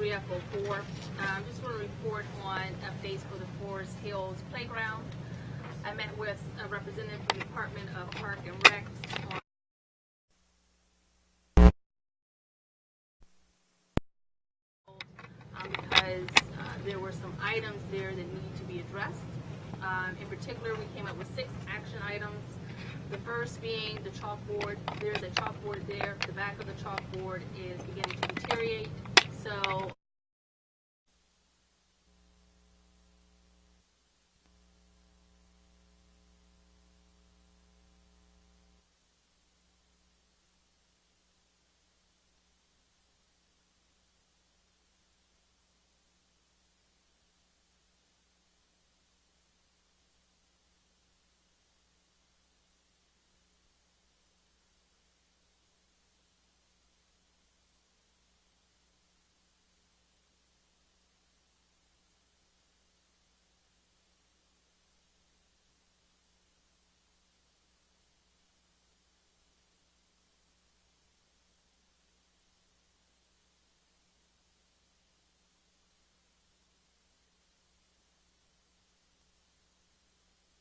3 Echo 4. Just want to report on updates for the Forest Hills Playground. I met with a representative from the Department of Park and Rec because there were some items there that needed to be addressed. In particular, we came up with 6 action items. The first being the chalkboard. There's a chalkboard there. The back of the chalkboard is beginning to deteriorate. So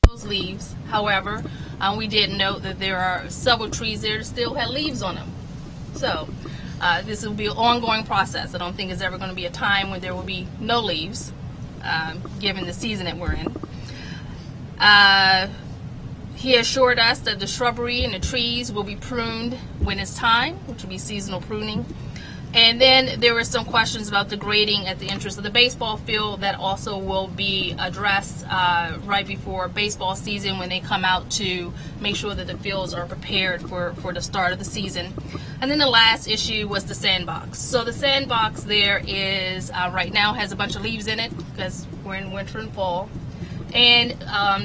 those leaves. However, we did note that there are several trees there that still had leaves on them. So this will be an ongoing process. I don't think there's ever going to be a time when there will be no leaves, given the season that we're in. He assured us that the shrubbery and the trees will be pruned when it's time, which will be seasonal pruning. And then there were some questions about the grading at the entrance of the baseball field that also will be addressed right before baseball season when they come out to make sure that the fields are prepared for the start of the season. And then the last issue was the sandbox. So the sandbox there is right now has a bunch of leaves in it because we're in winter and fall. And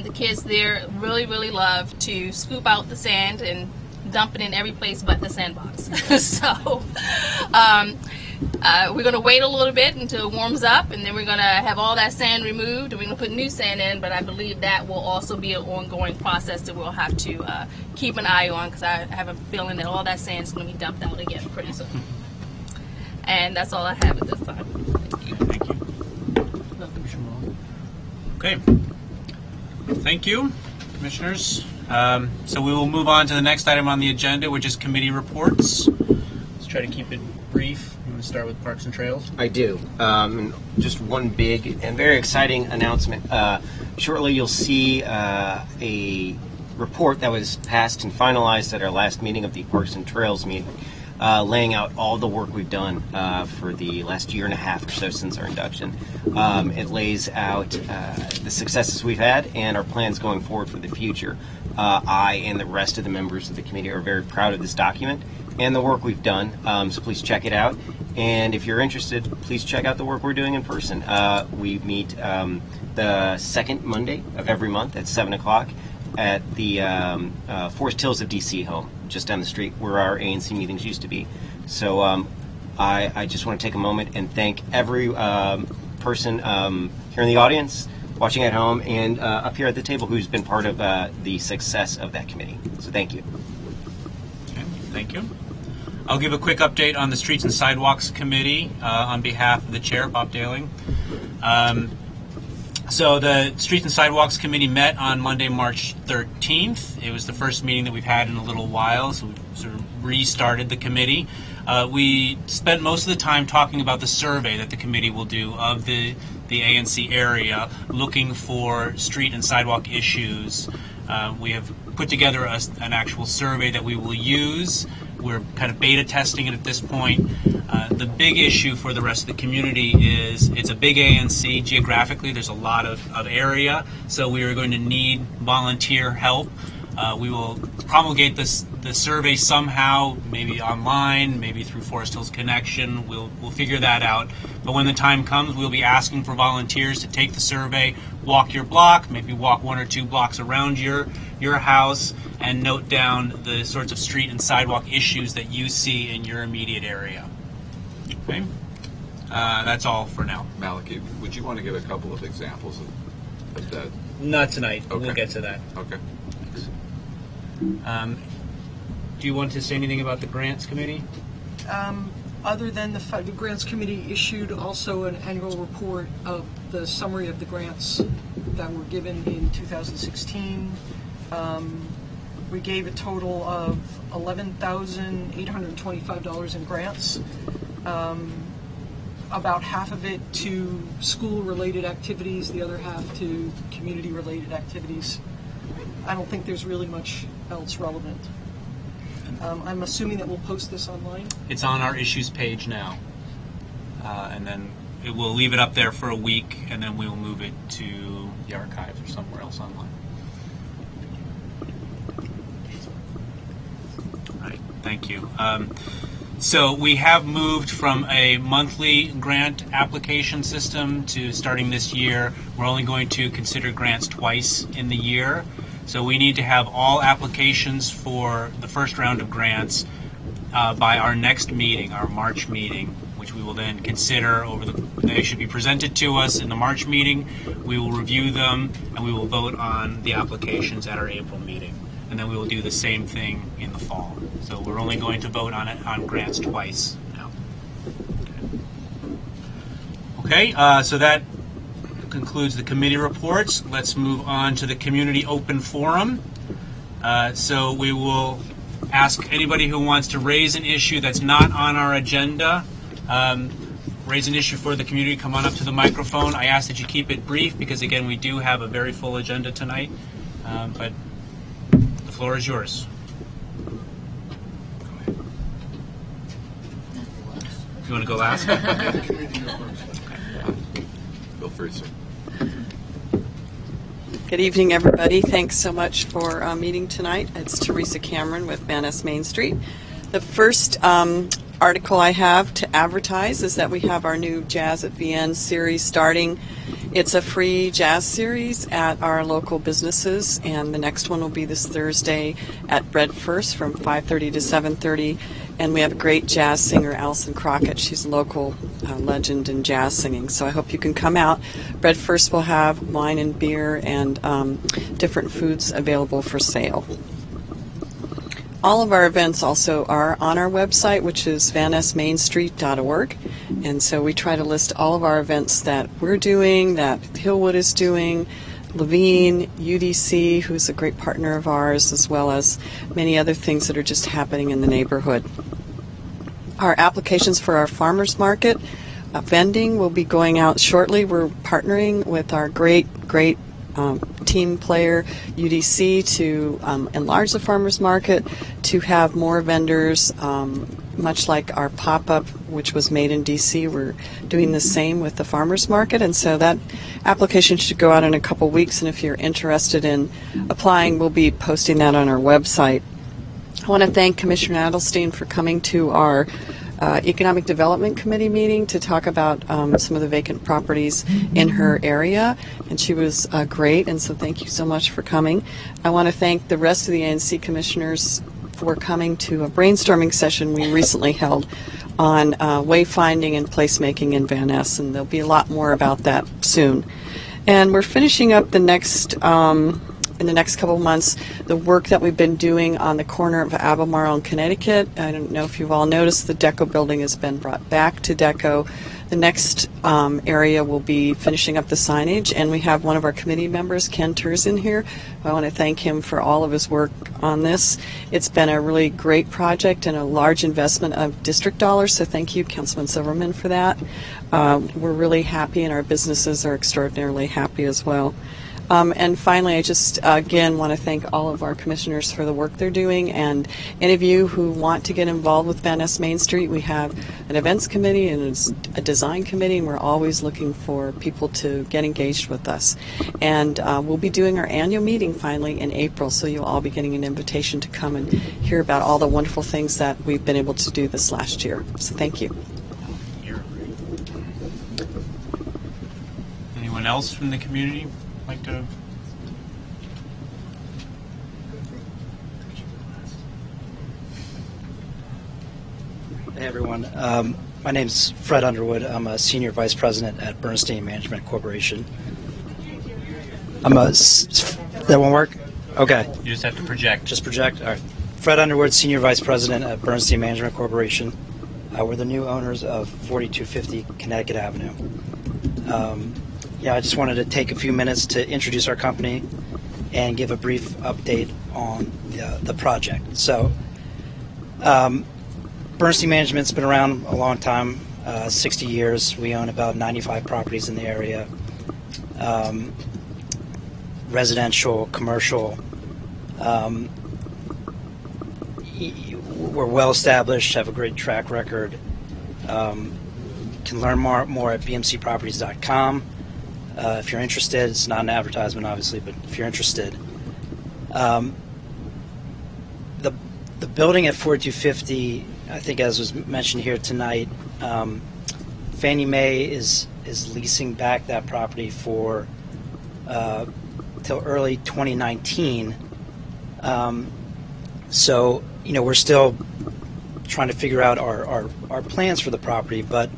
the kids there really, really love to scoop out the sand and dump it in every place but the sandbox. So we're going to wait a little bit until it warms up, and then we're going to have all that sand removed, and we're going to put new sand in, but I believe that will also be an ongoing process that we'll have to keep an eye on, because I have a feeling that all that sand is going to be dumped out again pretty soon. And that's all I have at this time. Thank you. Thank you. Okay. Thank you, commissioners. So we will move on to the next item on the agenda, which is committee reports. Let's try to keep it brief. I'm going to start with Parks and Trails. I do. Just one big and very exciting announcement. Shortly you'll see a report that was passed and finalized at our last meeting of the Parks and Trails meeting, laying out all the work we've done for the last year and a half or so since our induction. It lays out the successes we've had and our plans going forward for the future. I and the rest of the members of the committee are very proud of this document and the work we've done, so please check it out. And if you're interested, please check out the work we're doing in person. We meet the second Monday of every month at 7 o'clock at the Forest Hills of DC home, just down the street where our ANC meetings used to be. So I just want to take a moment and thank every person here in the audience, watching at home, and up here at the table who's been part of the success of that committee. So thank you. Okay, thank you. I'll give a quick update on the Streets and Sidewalks Committee on behalf of the chair, Bob Daling. So the Streets and Sidewalks Committee met on Monday, March 13th. It was the first meeting that we've had in a little while, so we sort of restarted the committee. We spent most of the time talking about the survey that the committee will do of the ANC area, looking for street and sidewalk issues. We have put together an actual survey that we will use. We're kind of beta testing it at this point. The big issue for the rest of the community is it's a big ANC. Geographically, there's a lot of area, so we are going to need volunteer help. We will promulgate the survey somehow, maybe online, maybe through Forest Hills Connection. We'll figure that out. But when the time comes, we'll be asking for volunteers to take the survey, walk your block, maybe walk 1 or 2 blocks around your house, and note down the sorts of street and sidewalk issues that you see in your immediate area. Okay, that's all for now. Maliki, would you want to give a couple of examples of that? Not tonight. Okay. We'll get to that. Okay. Do you want to say anything about the grants committee? Other than the Grants Committee issued also an annual report of the summary of the grants that were given in 2016. We gave a total of $11,825 in grants. About half of it to school-related activities, the other half to community-related activities. I don't think there's really much else relevant. I'm assuming that we'll post this online. It's on our issues page now, and then we'll leave it up there for a week, and then we will move it to the archives or somewhere else online. All right, thank you. So we have moved from a monthly grant application system to starting this year. We're only going to consider grants twice in the year. So we need to have all applications for the first round of grants by our next meeting, our March meeting, which we will then consider they should be presented to us in the March meeting. We will review them and we will vote on the applications at our April meeting. And then we will do the same thing in the fall. So we're only going to vote on grants twice now. Okay, so that concludes the committee reports. Let's move on to the community open forum. So we will ask anybody who wants to raise an issue that's not on our agenda, raise an issue for the community, come on up to the microphone. I ask that you keep it brief because, again, we do have a very full agenda tonight. But the floor is yours. You want to go last? Go first, sir. Good evening, everybody. Thanks so much for meeting tonight. It's Teresa Cameron with Van Ness Main Street. The first article I have to advertise is that we have our new Jazz at VN series starting. It's a free jazz series at our local businesses, and the next one will be this Thursday at Bread First from 5:30 to 7:30. And we have a great jazz singer, Allison Crockett. She's a local legend in jazz singing. So I hope you can come out. Bread First will have wine and beer and different foods available for sale. All of our events also are on our website, which is vannessmainstreet.org. And so we try to list all of our events that we're doing, that Hillwood is doing, Levine, UDC, who's a great partner of ours, as well as many other things that are just happening in the neighborhood. Our applications for our farmers market vending will be going out shortly. We're partnering with our great team player UDC to enlarge the farmers market, to have more vendors, much like our pop-up, which was made in DC. We're doing the same with the farmers market, and so that application should go out in a couple weeks, and if you're interested in applying, we'll be posting that on our website. I want to thank Commissioner Adelstein for coming to our Economic Development Committee meeting to talk about some of the vacant properties in her area, and she was great, and so thank you so much for coming. I want to thank the rest of the ANC commissioners for coming to a brainstorming session we recently held on wayfinding and placemaking in Van Ness, and there'll be a lot more about that soon. And we're finishing up the next in the next couple of months, the work that we've been doing on the corner of Albemarle and Connecticut. I don't know if you've all noticed, the Deco building has been brought back to Deco. The next area will be finishing up the signage, and we have one of our committee members, Ken Turzin, here. I want to thank him for all of his work on this. It's been a really great project and a large investment of district dollars, so thank you, Councilman Silverman, for that. We're really happy, and our businesses are extraordinarily happy as well. And finally, I just, again, want to thank all of our commissioners for the work they're doing. And any of you who want to get involved with Van Ness Main Street, we have an events committee and a design committee, and we're always looking for people to get engaged with us. And we'll be doing our annual meeting finally in April, so you'll all be getting an invitation to come and hear about all the wonderful things that we've been able to do this last year. So thank you. Anyone else from the community like to? Hey everyone, my name's Fred Underwood. I'm a senior vice president at Bernstein Management Corporation. That won't work? Okay. You just have to project. Just project? All right. Fred Underwood, senior vice president at Bernstein Management Corporation. We're the new owners of 4250 Connecticut Avenue. I just wanted to take a few minutes to introduce our company and give a brief update on the project. So, Bernstein Management's been around a long time, 60 years. We own about 95 properties in the area, residential, commercial. We're well established, have a great track record. Can learn more at bmcproperties.com. If you're interested, it's not an advertisement, obviously, but if you're interested. The building at 4250, I think, as was mentioned here tonight, Fannie Mae is leasing back that property for till early 2019. So, we're still trying to figure out our plans for the property, but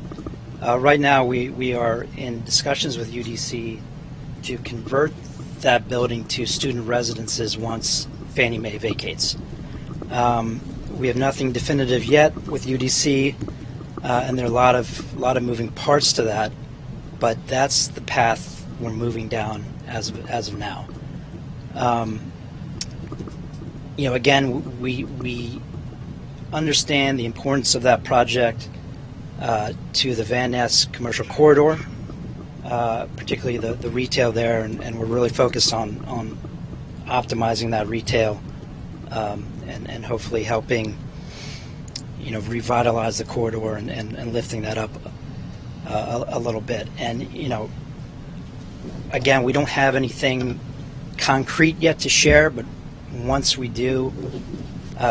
right now we are in discussions with UDC to convert that building to student residences once Fannie Mae vacates. We have nothing definitive yet with UDC, and there are a lot of moving parts to that, but that's the path we're moving down as of now. Again, we understand the importance of that project to the Van Ness commercial corridor, particularly the retail there, and we're really focused on optimizing that retail and hopefully helping revitalize the corridor and lifting that up a little bit. And again, we don't have anything concrete yet to share, but once we do,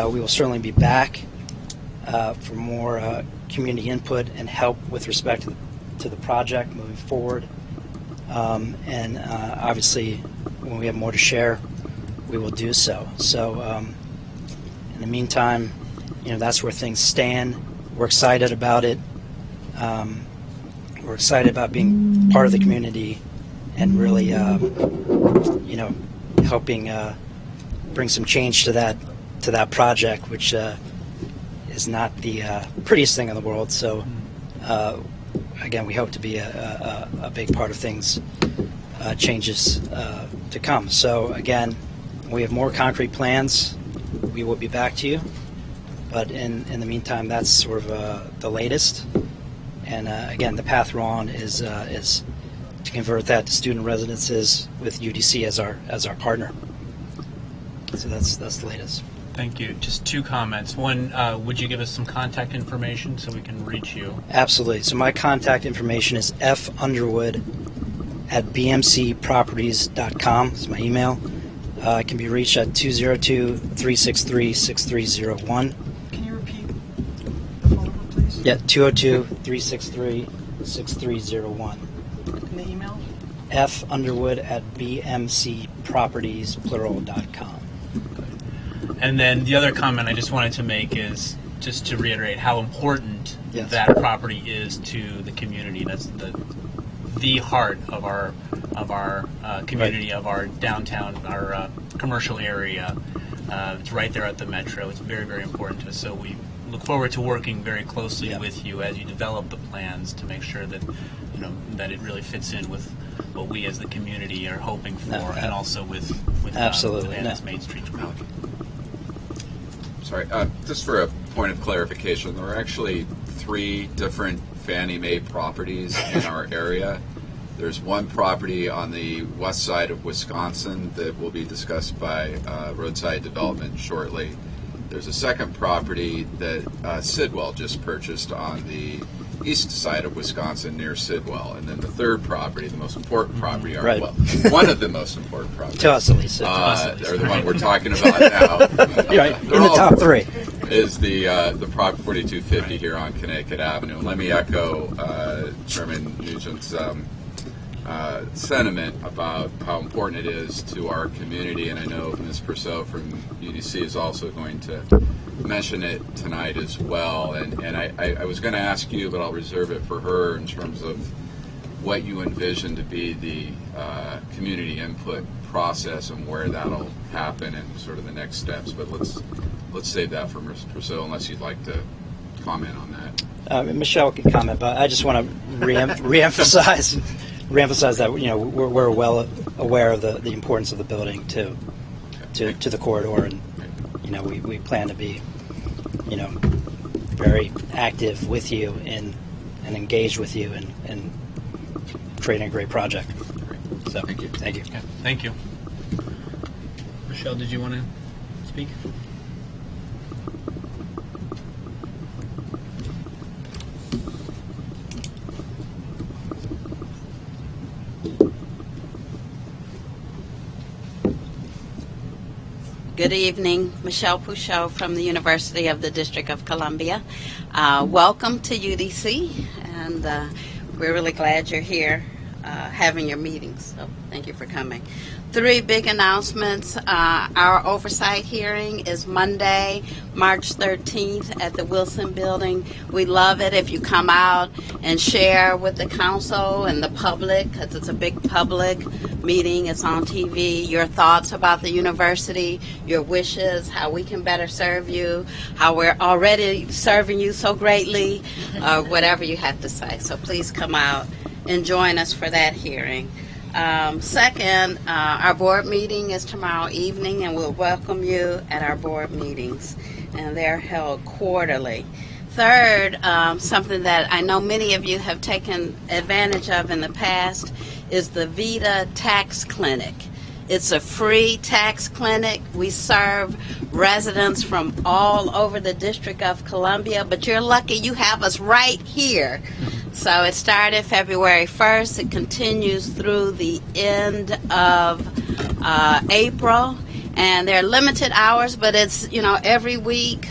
we will certainly be back for more community input and help with respect to the project moving forward. And obviously, when we have more to share, we will do so. So in the meantime, that's where things stand. We're excited about it. We're excited about being part of the community and really, helping bring some change to that project, which is not the prettiest thing in the world. So, again, we hope to be a big part of things, changes to come. So, again, when we have more concrete plans, we will be back to you. But in the meantime, that's sort of the latest. And again, the path we're on is to convert that to student residences with UDC as our partner. So that's the latest. Thank you. Just two comments. One, would you give us some contact information so we can reach you? Absolutely. So my contact information is funderwood@bmcproperties.com. It's my email. I can be reached at 202-363-6301. Can you repeat the phone number, please? Yeah, 202-363-6301. And the email? funderwood@bmcproperties.com. And then the other comment I just wanted to make is just to reiterate how important Yes. that property is to the community. That's the heart of our community, right. Of our downtown, our commercial area. It's right there at the metro. It's very, very important to us. So we look forward to working very closely with you as you develop the plans to make sure that that it really fits in with what we as the community are hoping for, and also with absolutely the Van Ness Main Street crowd. Sorry, just for a point of clarification, there are actually 3 different Fannie Mae properties in our area. There's one property on the west side of Wisconsin that will be discussed by Roadside Development shortly. There's a second property that Sidwell just purchased on the east side of Wisconsin near Sidwell. And then the third property, the most important property, right. well, one of the most important properties. To us at least. Or the one we're talking about now. Right, in the top 3. Is the Prop 4250 here on Connecticut Avenue. And let me echo Chairman Nugent's sentiment about how important it is to our community, and I know Ms. Purcell from UDC is also going to mention it tonight as well. And I was going to ask you, but I'll reserve it for her in terms of what you envision to be the community input process and where that'll happen and sort of the next steps. But let's save that for Ms. Purcell, unless you'd like to comment on that. Michelle can comment, but I just want to reemphasize that we're well aware of the importance of the building to the corridor, and we plan to be very active with you and engaged with you in creating a great project. So Thank you. Thank you. Okay, thank you. Michelle, did you want to speak? Good evening, Michelle Pouchot from the University of the District of Columbia. Welcome to UDC, and we're really glad you're here having your meetings, so thank you for coming. 3 big announcements. Our oversight hearing is Monday, March 13th at the Wilson Building. We love it if you come out and share with the council and the public, because it's a big public meeting. It's on TV. Your thoughts about the university, your wishes, how we can better serve you, how we're already serving you so greatly, whatever you have to say. So please come out and join us for that hearing. Second, our board meeting is tomorrow evening, and we'll welcome you at our board meetings, and they're held quarterly. Third, something that I know many of you have taken advantage of in the past is the VITA Tax Clinic. It's a free tax clinic. We serve residents from all over the District of Columbia, but you're lucky you have us right here. So it started February 1st. It continues through the end of April. And they're limited hours, but it's, every week.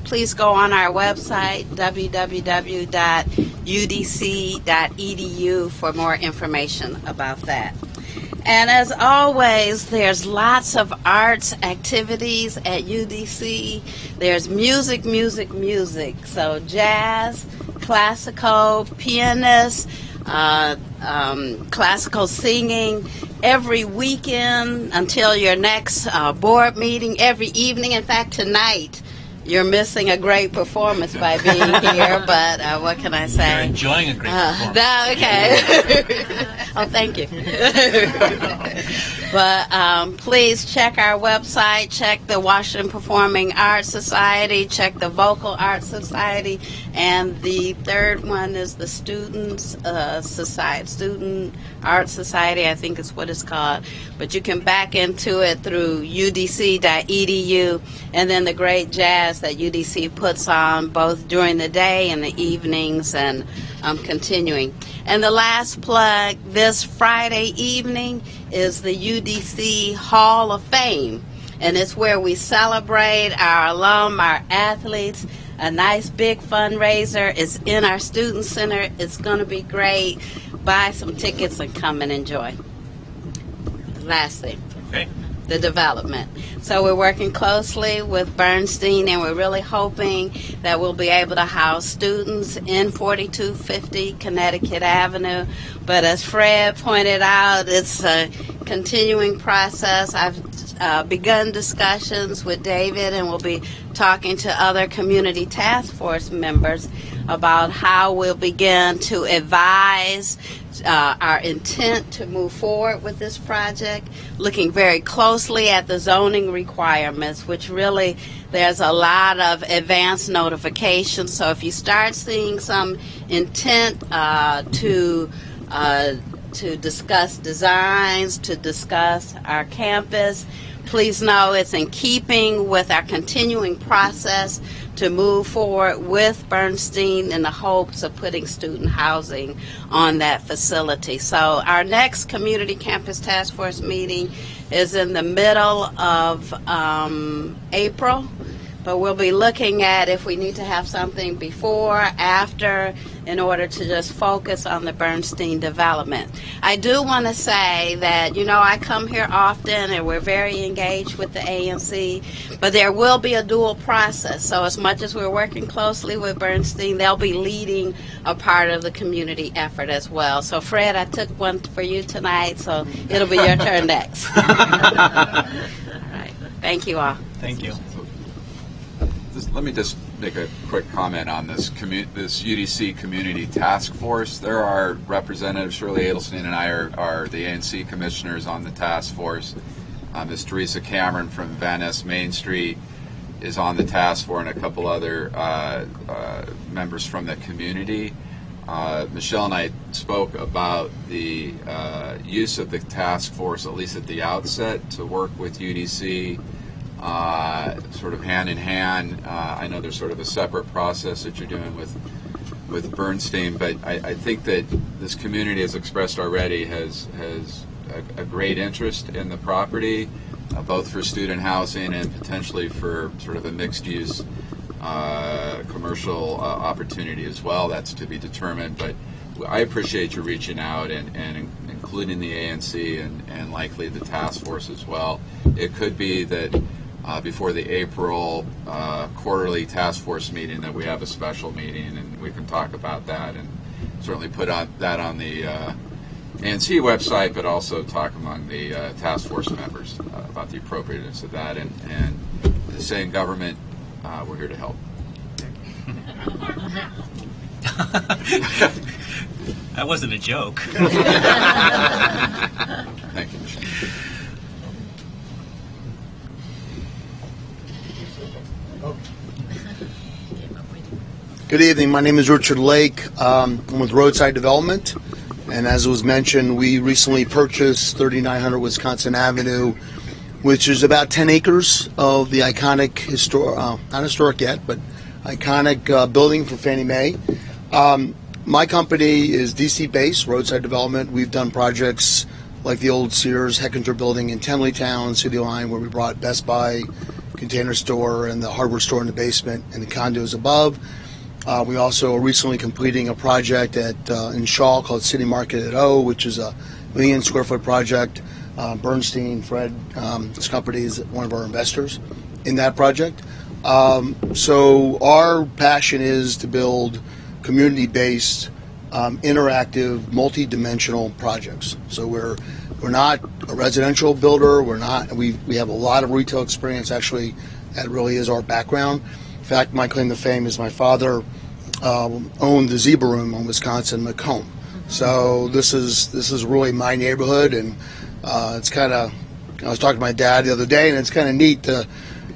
Please go on our website, www.udc.edu, for more information about that. And as always, there's lots of arts activities at UDC. There's music. So jazz, classical, pianists, classical singing, every weekend until your next board meeting, every evening. In fact, tonight, you're missing a great performance by being here, but what can I say? You're enjoying a great performance. Okay. Oh, thank you. But please check our website, check the Washington Performing Arts Society, check the Vocal Arts Society, and the third one is the Student Arts Society, I think is what it's called. But you can back into it through udc.edu, and then the great jazz that UDC puts on both during the day and the evenings, and continuing. And the last plug, this Friday evening is the UDC Hall of Fame, and it's where we celebrate our alum, our athletes. A nice big fundraiser. It's in our student center. It's going to be great. Buy some tickets and come and enjoy. Last thing. Okay. The development. So we're working closely with Bernstein, and we're really hoping that we'll be able to house students in 4250 Connecticut Avenue. But as Fred pointed out, it's a continuing process. I've begun discussions with David, and we'll be talking to other community task force members about how we'll begin to advise our intent to move forward with this project, looking very closely at the zoning requirements, which really there's a lot of advance notification. So if you start seeing some intent to discuss designs, to discuss our campus, please know it's in keeping with our continuing process to move forward with Bernstein in the hopes of putting student housing on that facility. So our next Community Campus Task Force meeting is in the middle of April, but we'll be looking at if we need to have something before, after, in order to just focus on the Bernstein development. I do want to say that, I come here often and we're very engaged with the ANC, but there will be a dual process. So as much as we're working closely with Bernstein, they'll be leading a part of the community effort as well. So Fred, I took one for you tonight, so it'll be your turn next. All right. Thank you all. Thank you. Let me just make a quick comment on this this UDC Community Task Force. There are representatives, Shirley Adelstein and I are the ANC commissioners on the task force. Ms. Teresa Cameron from Van Ness Main Street is on the task force, and a couple other members from the community. Michelle and I spoke about the use of the task force, at least at the outset, to work with UDC sort of hand in hand. I know there's sort of a separate process that you're doing with Bernstein, but I think that this community, as expressed already, has a great interest in the property, both for student housing and potentially for sort of a mixed-use commercial opportunity as well. That's to be determined, but I appreciate you reaching out and including the ANC and likely the task force as well. It could be that before the April quarterly task force meeting that we have a special meeting, and we can talk about that and certainly put that on the ANC website, but also talk among the task force members about the appropriateness of that. And saying government, we're here to help. That wasn't a joke. Thank you, Michelle. Good evening. My name is Richard Lake. I'm with Roadside Development, and as was mentioned, we recently purchased 3900 Wisconsin Avenue, which is about 10 acres of the iconic, not historic yet, but iconic building for Fannie Mae. My company is DC-based, Roadside Development. We've done projects like the old Sears Hechinger building in Tenleytown, City Line, where we brought Best Buy, Container Store, and the hardware store in the basement and the condos above. We also are recently completing a project in Shaw called City Market at O, which is a 1 million square foot project. Bernstein, Fred, this company is one of our investors in that project. So our passion is to build community-based, interactive, multi-dimensional projects. So we're not a residential builder. We have a lot of retail experience. Actually, that really is our background. In fact, my claim to fame is my father owned the Zebra Room on Wisconsin Macomb. So this is really my neighborhood, and it's kind of. I was talking to my dad the other day, and it's kind of neat to.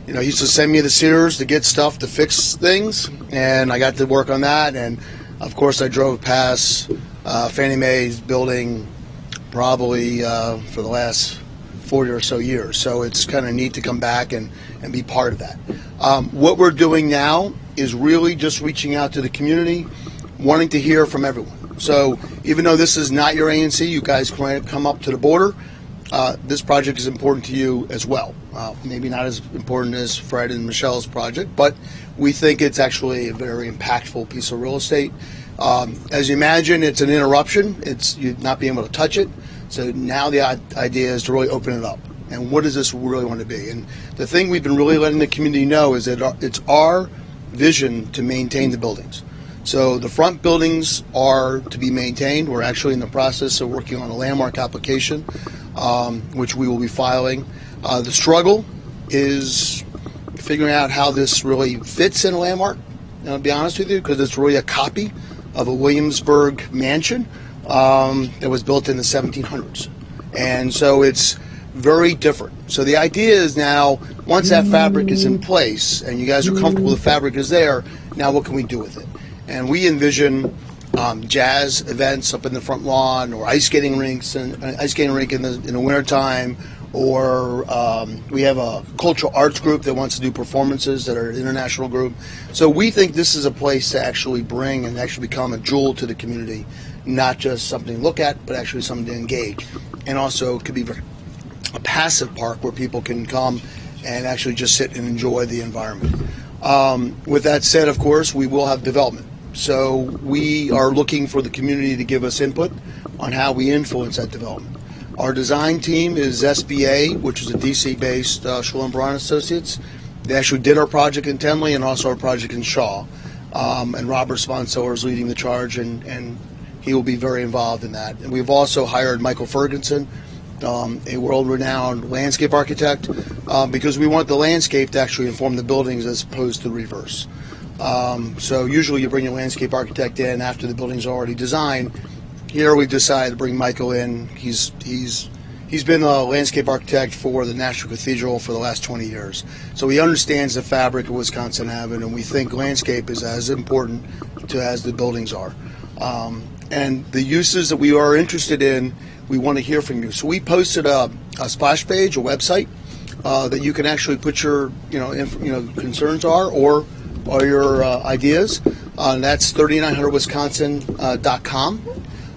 He used to send me to Sears to get stuff to fix things, and I got to work on that. And of course, I drove past Fannie Mae's building probably for the last 40 or so years. So it's kind of neat to come back and be part of that. What we're doing now is really just reaching out to the community, wanting to hear from everyone. So even though this is not your ANC, you guys can come up to the border. This project is important to you as well. Maybe not as important as Fred and Michelle's project, but we think it's actually a very impactful piece of real estate. As you imagine, it's an interruption. It's you not being able to touch it. So now the idea is to really open it up. And what does this really want to be? And the thing we've been really letting the community know is that it's our vision to maintain the buildings. So the front buildings are to be maintained. We're actually in the process of working on a landmark application, which we will be filing. The struggle is figuring out how this really fits in a landmark, I'll be honest with you, because it's really a copy of a Williamsburg mansion that was built in the 1700s. And so it's very different. So the idea is now, once that fabric is in place and you guys are comfortable the fabric is there, now what can we do with it? And we envision jazz events up in the front lawn, or ice skating rink in the wintertime, or we have a cultural arts group that wants to do performances that are an international group. So we think this is a place to actually bring and actually become a jewel to the community, not just something to look at, but actually something to engage. And also it could be a passive park where people can come and actually just sit and enjoy the environment. With that said, of course, we will have development. So we are looking for the community to give us input on how we influence that development. Our design team is SBA, which is a DC-based Schuler & Braun Associates. They actually did our project in Tenley and also our project in Shaw. And Robert Sponsor is leading the charge, and he will be very involved in that. And we've also hired Michael Ferguson, a world-renowned landscape architect, because we want the landscape to actually inform the buildings as opposed to the reverse. So usually you bring your landscape architect in after the building's already designed. Here we decided to bring Michael in. He's been a landscape architect for the National Cathedral for the last 20 years. So he understands the fabric of Wisconsin Avenue, and we think landscape is as important as the buildings are. And the uses that we are interested in, we want to hear from you. So we posted a splash page, a website, that you can actually put your concerns or your ideas. That's 3900wisconsin.com,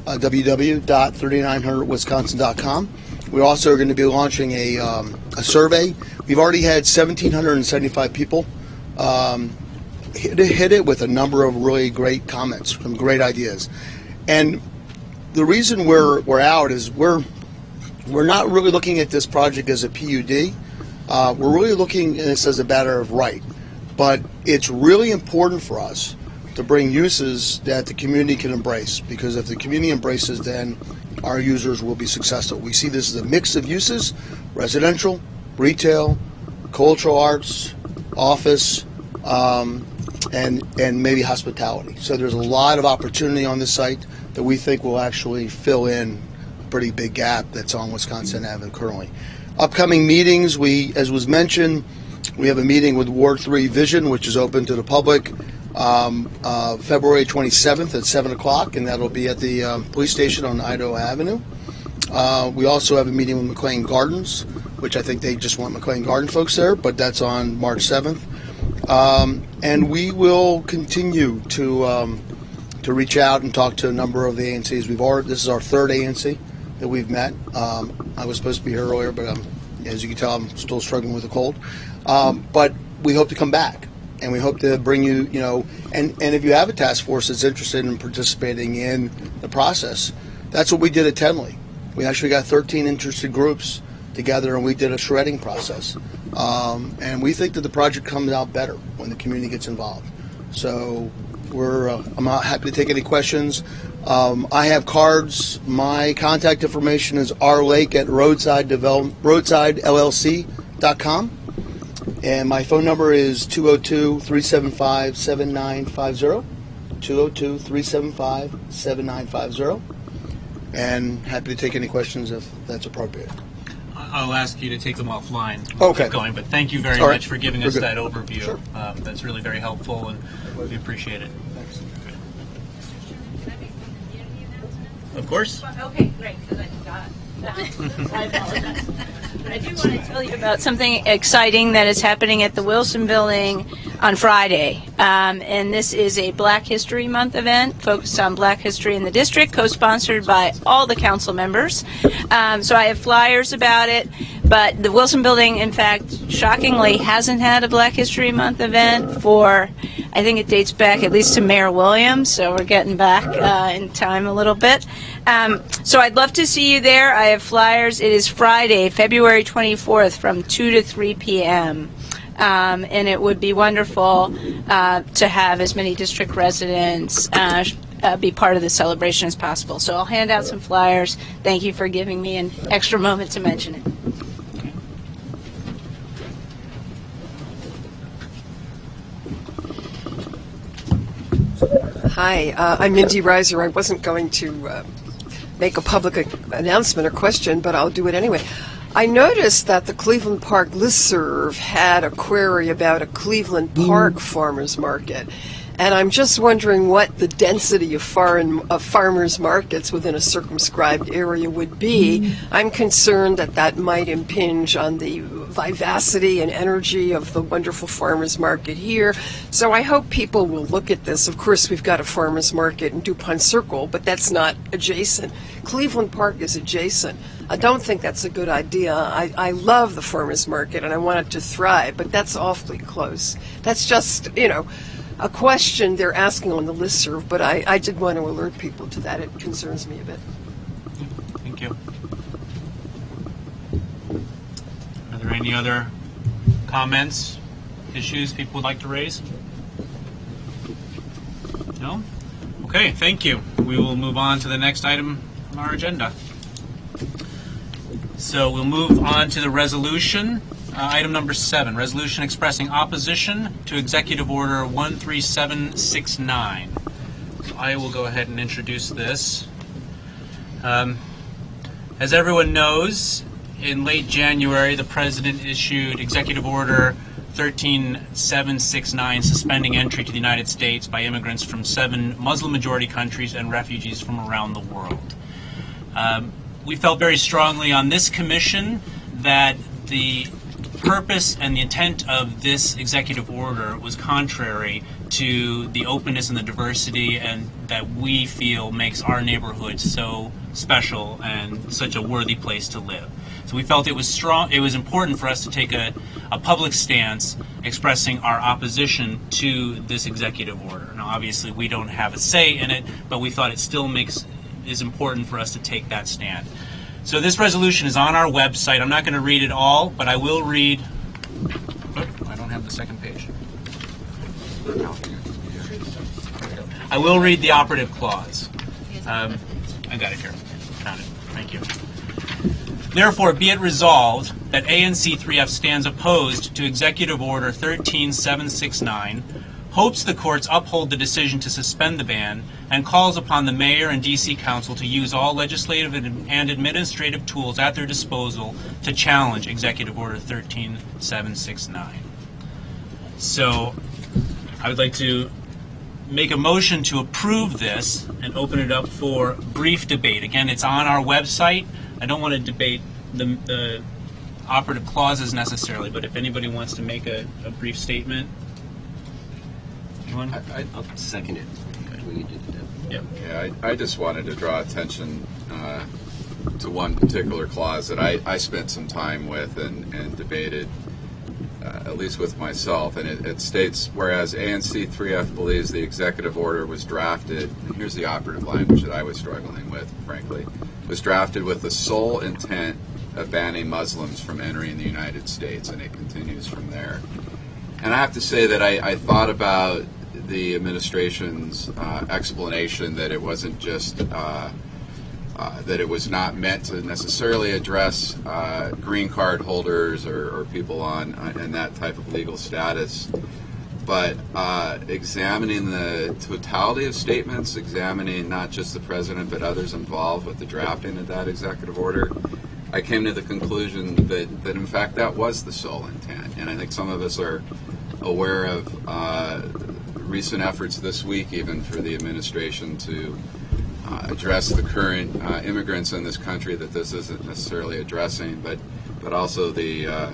www.3900wisconsin.com. We also are going to be launching a survey. We've already had 1,775 people hit it with a number of really great comments, some great ideas. And the reason we're out is we're not really looking at this project as a PUD. We're really looking at this as a matter of right. But it's really important for us to bring uses that the community can embrace, because if the community embraces, then our users will be successful. We see this as a mix of uses: residential, retail, cultural arts, office, and maybe hospitality. So there's a lot of opportunity on this site that we think will actually fill in a pretty big gap that's on Wisconsin Avenue currently. Upcoming meetings, as was mentioned, we have a meeting with Ward 3 Vision, which is open to the public, February 27th at 7 o'clock, and that'll be at the police station on Idaho Avenue. We also have a meeting with McLean Gardens, which I think they just want McLean Garden folks there, but that's on March 7th. And we will continue to reach out and talk to a number of the ANCs. This is our third ANC that we've met. I was supposed to be here earlier, but as you can tell, I'm still struggling with a cold. But we hope to come back, and we hope to bring you, and if you have a task force that's interested in participating in the process, that's what we did at Tenley. We actually got 13 interested groups together, and we did a shredding process. And we think that the project comes out better when the community gets involved. So I'm happy to take any questions. I have cards. My contact information is rlake@roadsidellc.com. And my phone number is 202-375-7950, 202-375-7950. And happy to take any questions if that's appropriate. I'll ask you to take them offline. Okay. Keep going, but thank you very much for giving us that overview. Sure. That's really very helpful, and we appreciate it. Thanks. Of course. Okay, great, because I forgot. I apologize. But I do want to tell you about something exciting that is happening at the Wilson Building on Friday. And this is a Black History Month event focused on Black history in the district, co-sponsored by all the council members. So I have flyers about it. But the Wilson Building, in fact, shockingly hasn't had a Black History Month event for, I think it dates back at least to Mayor Williams, so we're getting back in time a little bit. So I'd love to see you there. I have flyers. It is Friday, February 24th from 2 to 3 p.m. And it would be wonderful to have as many district residents be part of the celebration as possible. So I'll hand out some flyers. Thank you for giving me an extra moment to mention it. Hi, I'm Mindy Reiser. I wasn't going to make a public announcement or question, but I'll do it anyway. I noticed that the Cleveland Park listserv had a query about a Cleveland Park farmers market. And I'm just wondering what the density of farmers markets within a circumscribed area would be. I'm concerned that that might impinge on the vivacity and energy of the wonderful farmers market here. So I hope people will look at this. Of course, we've got a farmers market in DuPont Circle, but that's not adjacent. Cleveland Park is adjacent. I don't think that's a good idea. I love the farmers market and I want it to thrive, but that's awfully close. That's just, a question they're asking on the listserv, but I did want to alert people to that. It concerns me a bit. Thank you. Are there any other comments, issues people would like to raise? No? Okay, thank you. We will move on to the next item on our agenda. So we'll move on to the resolution Item number 7, resolution expressing opposition to Executive Order 13769. So I will go ahead and introduce this. As everyone knows, in late January, the President issued Executive Order 13769, suspending entry to the United States by immigrants from 7 Muslim-majority countries and refugees from around the world. We felt very strongly on this commission that the purpose and the intent of this executive order was contrary to the openness and the diversity and that we feel makes our neighborhood so special and such a worthy place to live. So we felt it was important for us to take a public stance expressing our opposition to this executive order. Now obviously we don't have a say in it, but we thought it still is important for us to take that stand. So this resolution is on our website. I'm not going to read it all, but I will read. I don't have the second page. I will read the operative clause. I got it here. Found it. Thank you. Therefore, be it resolved that ANC 3F stands opposed to Executive Order 13769, hopes the courts uphold the decision to suspend the ban, and calls upon the Mayor and D.C. Council to use all legislative and administrative tools at their disposal to challenge Executive Order 13769. So, I would like to make a motion to approve this and open it up for brief debate. Again, it's on our website. I don't want to debate the operative clauses necessarily, but if anybody wants to make a brief statement. Anyone? I'll second it. We did that. Yep. Yeah, I just wanted to draw attention to one particular clause that I spent some time with and debated, at least with myself, and it states, whereas ANC 3F believes the executive order was drafted, and here's the operative language that I was struggling with, frankly, was drafted with the sole intent of banning Muslims from entering the United States, and it continues from there. And I have to say that I thought about the administration's explanation that it wasn't just that it was not meant to necessarily address green card holders or people in that type of legal status, but examining the totality of statements, examining not just the president but others involved with the drafting of that executive order, I came to the conclusion that in fact that was the sole intent. And I think some of us are aware of recent efforts this week even for the administration to address the current immigrants in this country that this isn't necessarily addressing, but also the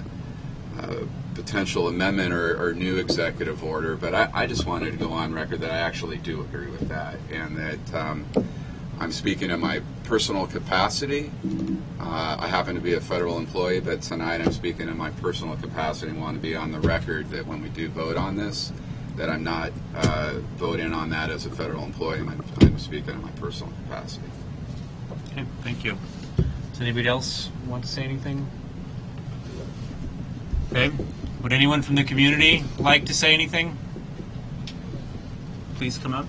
potential amendment or new executive order. But I just wanted to go on record that I actually do agree with that, and that I'm speaking in my personal capacity. I happen to be a federal employee, but tonight I'm speaking in my personal capacity and want to be on the record that when we do vote on this, that I'm not voting on that as a federal employee. I'm speaking in my personal capacity. Okay, thank you. Does anybody else want to say anything? Okay. Would anyone from the community like to say anything? Please come up.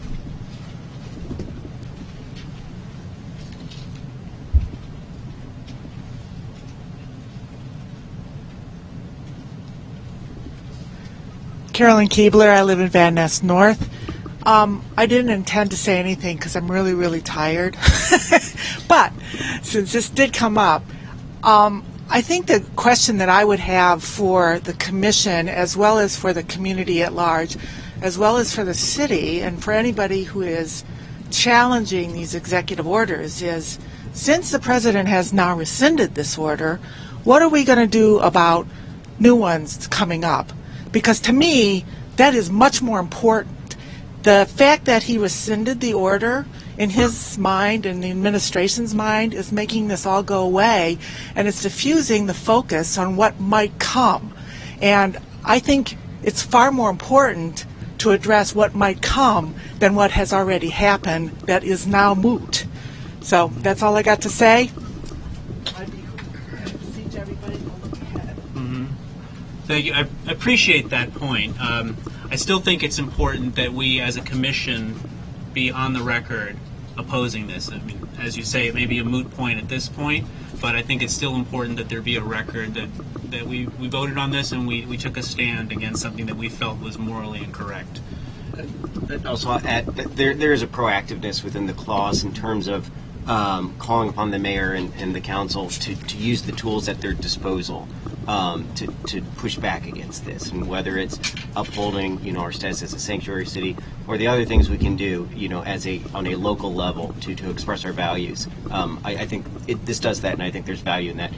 Carolyn Keebler, I live in Van Ness North. I didn't intend to say anything because I'm really, really tired. But since this did come up, I think the question that I would have for the commission, as well as for the community at large, as well as for the city, and for anybody who is challenging these executive orders, is since the president has now rescinded this order, what are we going to do about new ones coming up? Because to me, that is much more important. The fact that he rescinded the order in his mind and the administration's mind is making this all go away, and it's diffusing the focus on what might come. And I think it's far more important to address what might come than what has already happened that is now moot. So that's all I got to say. Thank you. I appreciate that point. I still think it's important that we as a commission be on the record opposing this. I mean, as you say, it may be a moot point at this point, but I think it's still important that there be a record that that we voted on this and we took a stand against something that we felt was morally incorrect. Also, there is a proactiveness within the clause in terms of calling upon the mayor and the council to use the tools at their disposal to push back against this, and whether it's upholding our status as a sanctuary city or the other things we can do on a local level to express our values. I think this does that, and I think there's value in that,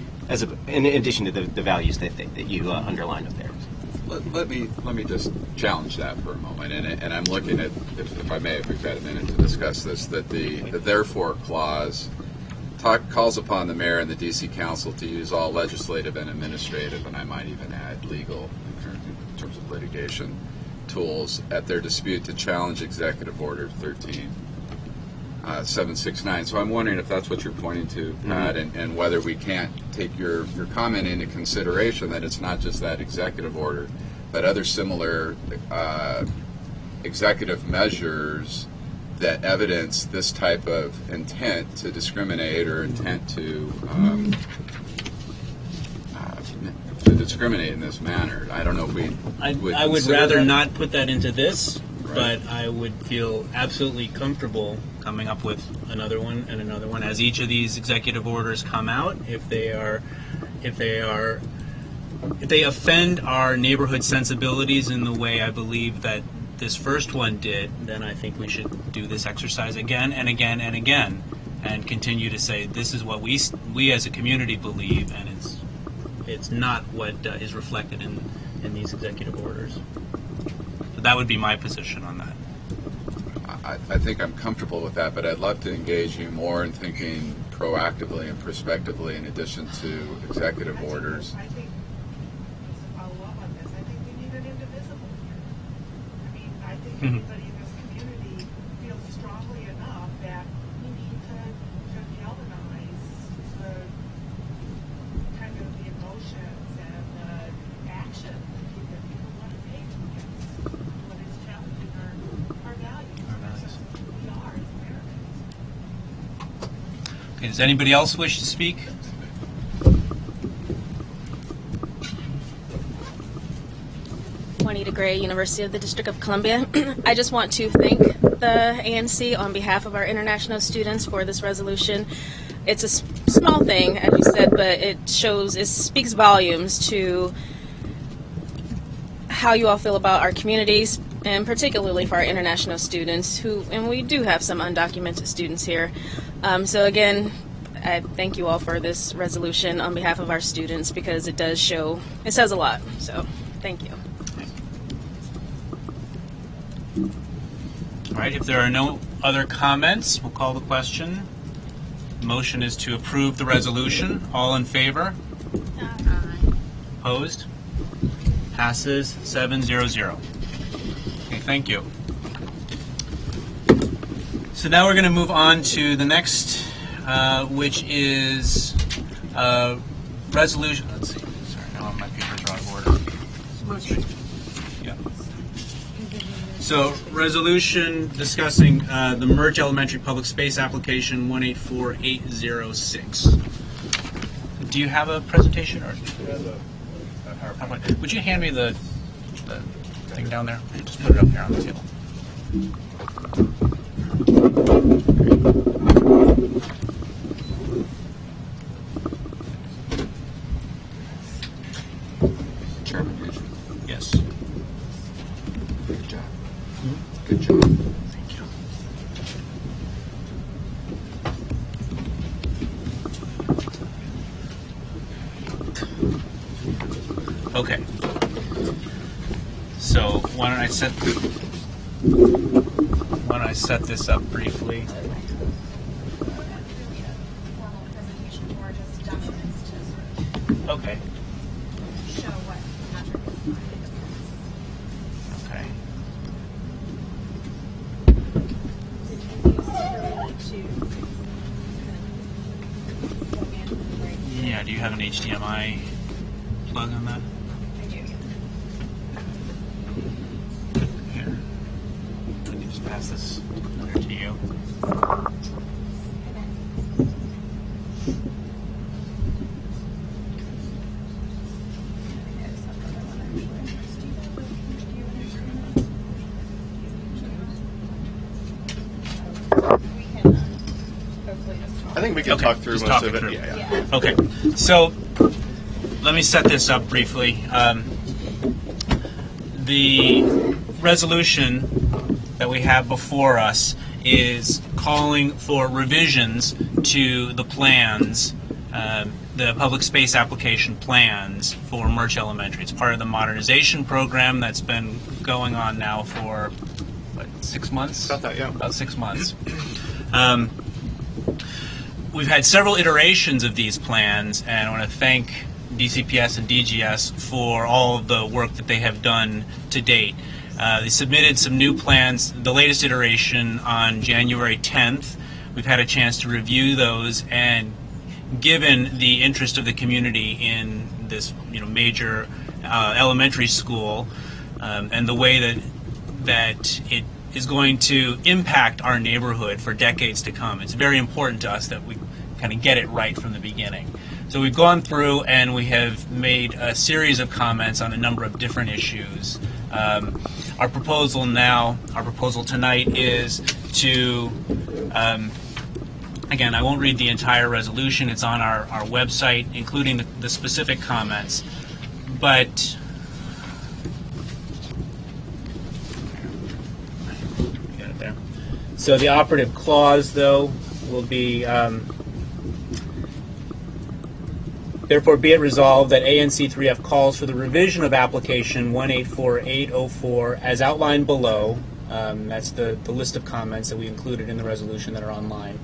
in addition to the values that you underlined up there. Let me just challenge that for a moment, and I'm looking at, if I may, if we've got a minute to discuss this, that the therefore clause calls upon the mayor and the DC Council to use all legislative and administrative, and I might even add legal in terms of litigation tools at their dispute to challenge Executive Order 13769. So I'm wondering if that's what you're pointing to, Pat, and whether we can't take your comment into consideration that it's not just that executive order, but other similar executive measures that evidence this type of intent to discriminate or intent to discriminate in this manner. I don't know if we I would rather that. not put that into this, Right. but I would feel absolutely comfortable coming up with another one and another one as each of these executive orders come out. If they offend our neighborhood sensibilities in the way I believe that this first one did, then I think we should do this exercise again and again and again, and continue to say this is what we as a community believe, and it's not what is reflected in these executive orders. So that would be my position on that. I think I'm comfortable with that, but I'd love to engage you more in thinking proactively and prospectively in addition to executive orders. I think, just to follow up on this, I think we need an indivisible here. I mean, I think everybody in this community feels strongly enough that we need to galvanize the kind of the emotions and the action that people want to take against what is challenging our values. We are as Americans. Okay, does anybody else wish to speak? Juanita Gray, University of the District of Columbia. I just want to thank the ANC on behalf of our international students for this resolution. It's a small thing, as you said, but it speaks volumes to how you all feel about our communities, and particularly for our international students, and we do have some undocumented students here. So again, I thank you all for this resolution on behalf of our students, because it says a lot. So thank you. All right, if there are no other comments, we'll call the question. The motion is to approve the resolution. All in favor? Aye. Opposed? Passes 7-0-0. Okay, thank you. So now we're going to move on to the next, which is resolution. Let's see. Sorry, now my papers are out of order. Yeah. So, resolution discussing the Merge Elementary Public Space Application 184806. Do you have a presentation, or would you hand me the thing down there? Just put it up here on the table. Chairman, Yes. good job. Good job. Thank you. Okay. So why don't I set this up briefly? Okay. Okay. Yeah, do you have an HDMI plug on that? Here. I can just pass this over to you. think we can Okay, talk through just most talk of it it. through. Yeah. Okay, so let me set this up briefly. The resolution that we have before us is calling for revisions to the plans, the public space application plans for Murch Elementary. It's part of the modernization program that's been going on now for, what, 6 months? About that, yeah. About 6 months. We've had several iterations of these plans, and I want to thank DCPS and DGS for all of the work that they have done to date. They submitted some new plans, the latest iteration, on January 10th. We've had a chance to review those, and given the interest of the community in this, major elementary school, and the way that it is going to impact our neighborhood for decades to come, it's very important to us that we kind of get it right from the beginning. So we've gone through and we have made a series of comments on a number of different issues. Our proposal tonight is to, again, I won't read the entire resolution. It's on our website, including the specific comments. But get it there. So the operative clause, though, will be, therefore be it resolved that ANC 3F calls for the revision of application 184804 as outlined below. That's the list of comments that we included in the resolution that are online.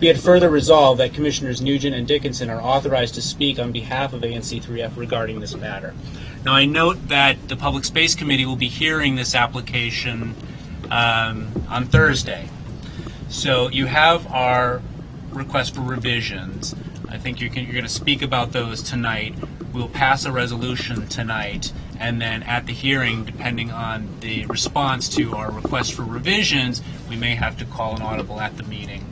Be it further resolved that Commissioners Nugent and Dickinson are authorized to speak on behalf of ANC 3F regarding this matter. Now I note that the Public Space Committee will be hearing this application on Thursday. So you have our request for revisions. I think you're going to speak about those tonight. We'll pass a resolution tonight, and then at the hearing, depending on the response to our request for revisions, we may have to call an audible at the meeting.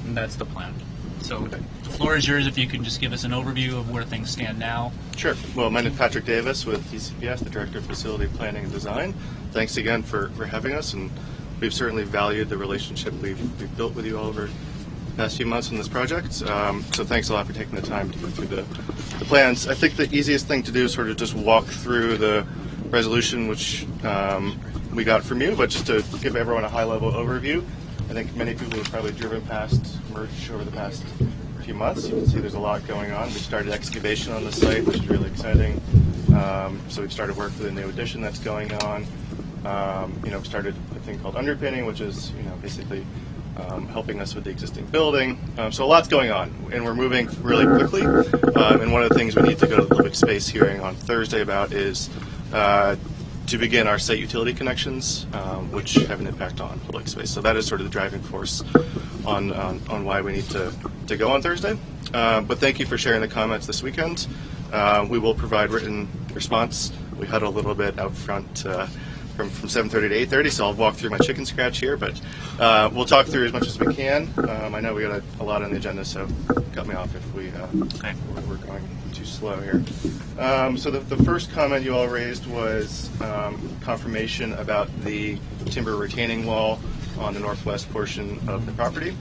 And that's the plan. So the floor is yours if you can just give us an overview of where things stand now. Sure. Well, my name is Patrick Davis with DCPS, the Director of Facility Planning and Design. Thanks again for having us, and we've certainly valued the relationship we've built with you all over past few months on this project. So thanks a lot for taking the time to go through the plans. I think the easiest thing to do is sort of just walk through the resolution which we got from you, but just to give everyone a high-level overview. I think many people have probably driven past Murch over the past few months. You can see there's a lot going on. We started excavation on the site, which is really exciting. So we've started work for the new addition that's going on. We started a thing called underpinning, which is basically helping us with the existing building. So a lot's going on, and we're moving really quickly. And one of the things we need to go to the public space hearing on Thursday about is to begin our site utility connections, which have an impact on public space. So that is sort of the driving force on why we need to go on Thursday. But thank you for sharing the comments this weekend. We will provide written response. We had a little bit out front from 7:30 to 8:30, so I'll walk through my chicken scratch here, but we'll talk through as much as we can. I know we got a lot on the agenda, so cut me off if we're going too slow here. So the first comment you all raised was confirmation about the timber retaining wall on the northwest portion of the property.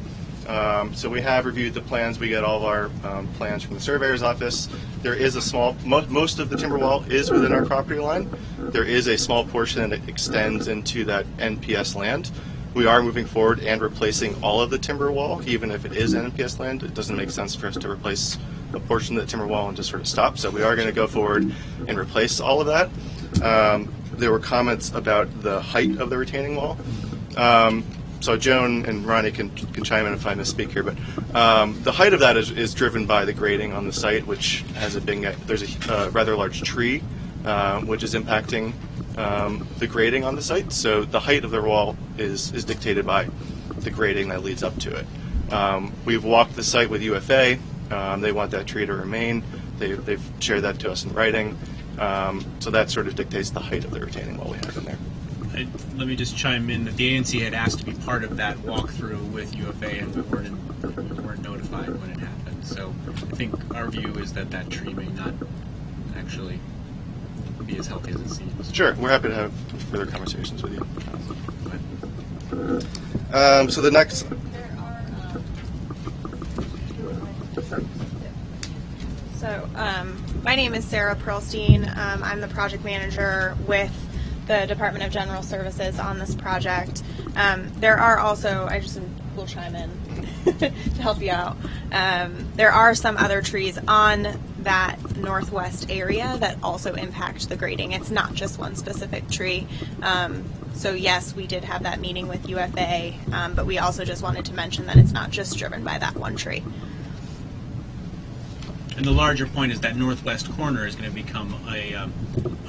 So we have reviewed the plans. We get all of our plans from the surveyor's office. There is a small, most of the timber wall is within our property line. There is a small portion that extends into that NPS land. We are moving forward and replacing all of the timber wall, even if it is NPS land. It doesn't make sense for us to replace a portion of the timber wall and just sort of stop. So we are going to go forward and replace all of that. There were comments about the height of the retaining wall. So Joan and Ronnie can chime in if I misspeak here, but the height of that is driven by the grading on the site, which has there's a rather large tree, which is impacting the grading on the site. So the height of the wall is dictated by the grading that leads up to it. We've walked the site with UFA. They want that tree to remain. They've shared that to us in writing. So that sort of dictates the height of the retaining wall we have in there. Let me just chime in that the ANC had asked to be part of that walkthrough with UFA, and we weren't notified when it happened. So I think our view is that tree may not actually be as healthy as it seems. Sure, we're happy to have further conversations with you. So the next... So, my name is Sarah Perlstein. I'm the project manager with the Department of General Services on this project. There are also, will chime in to help you out. There are some other trees on that northwest area that also impact the grading. It's not just one specific tree. So yes, we did have that meeting with UFA, but we also just wanted to mention that it's not just driven by that one tree. And the larger point is that northwest corner is going to become a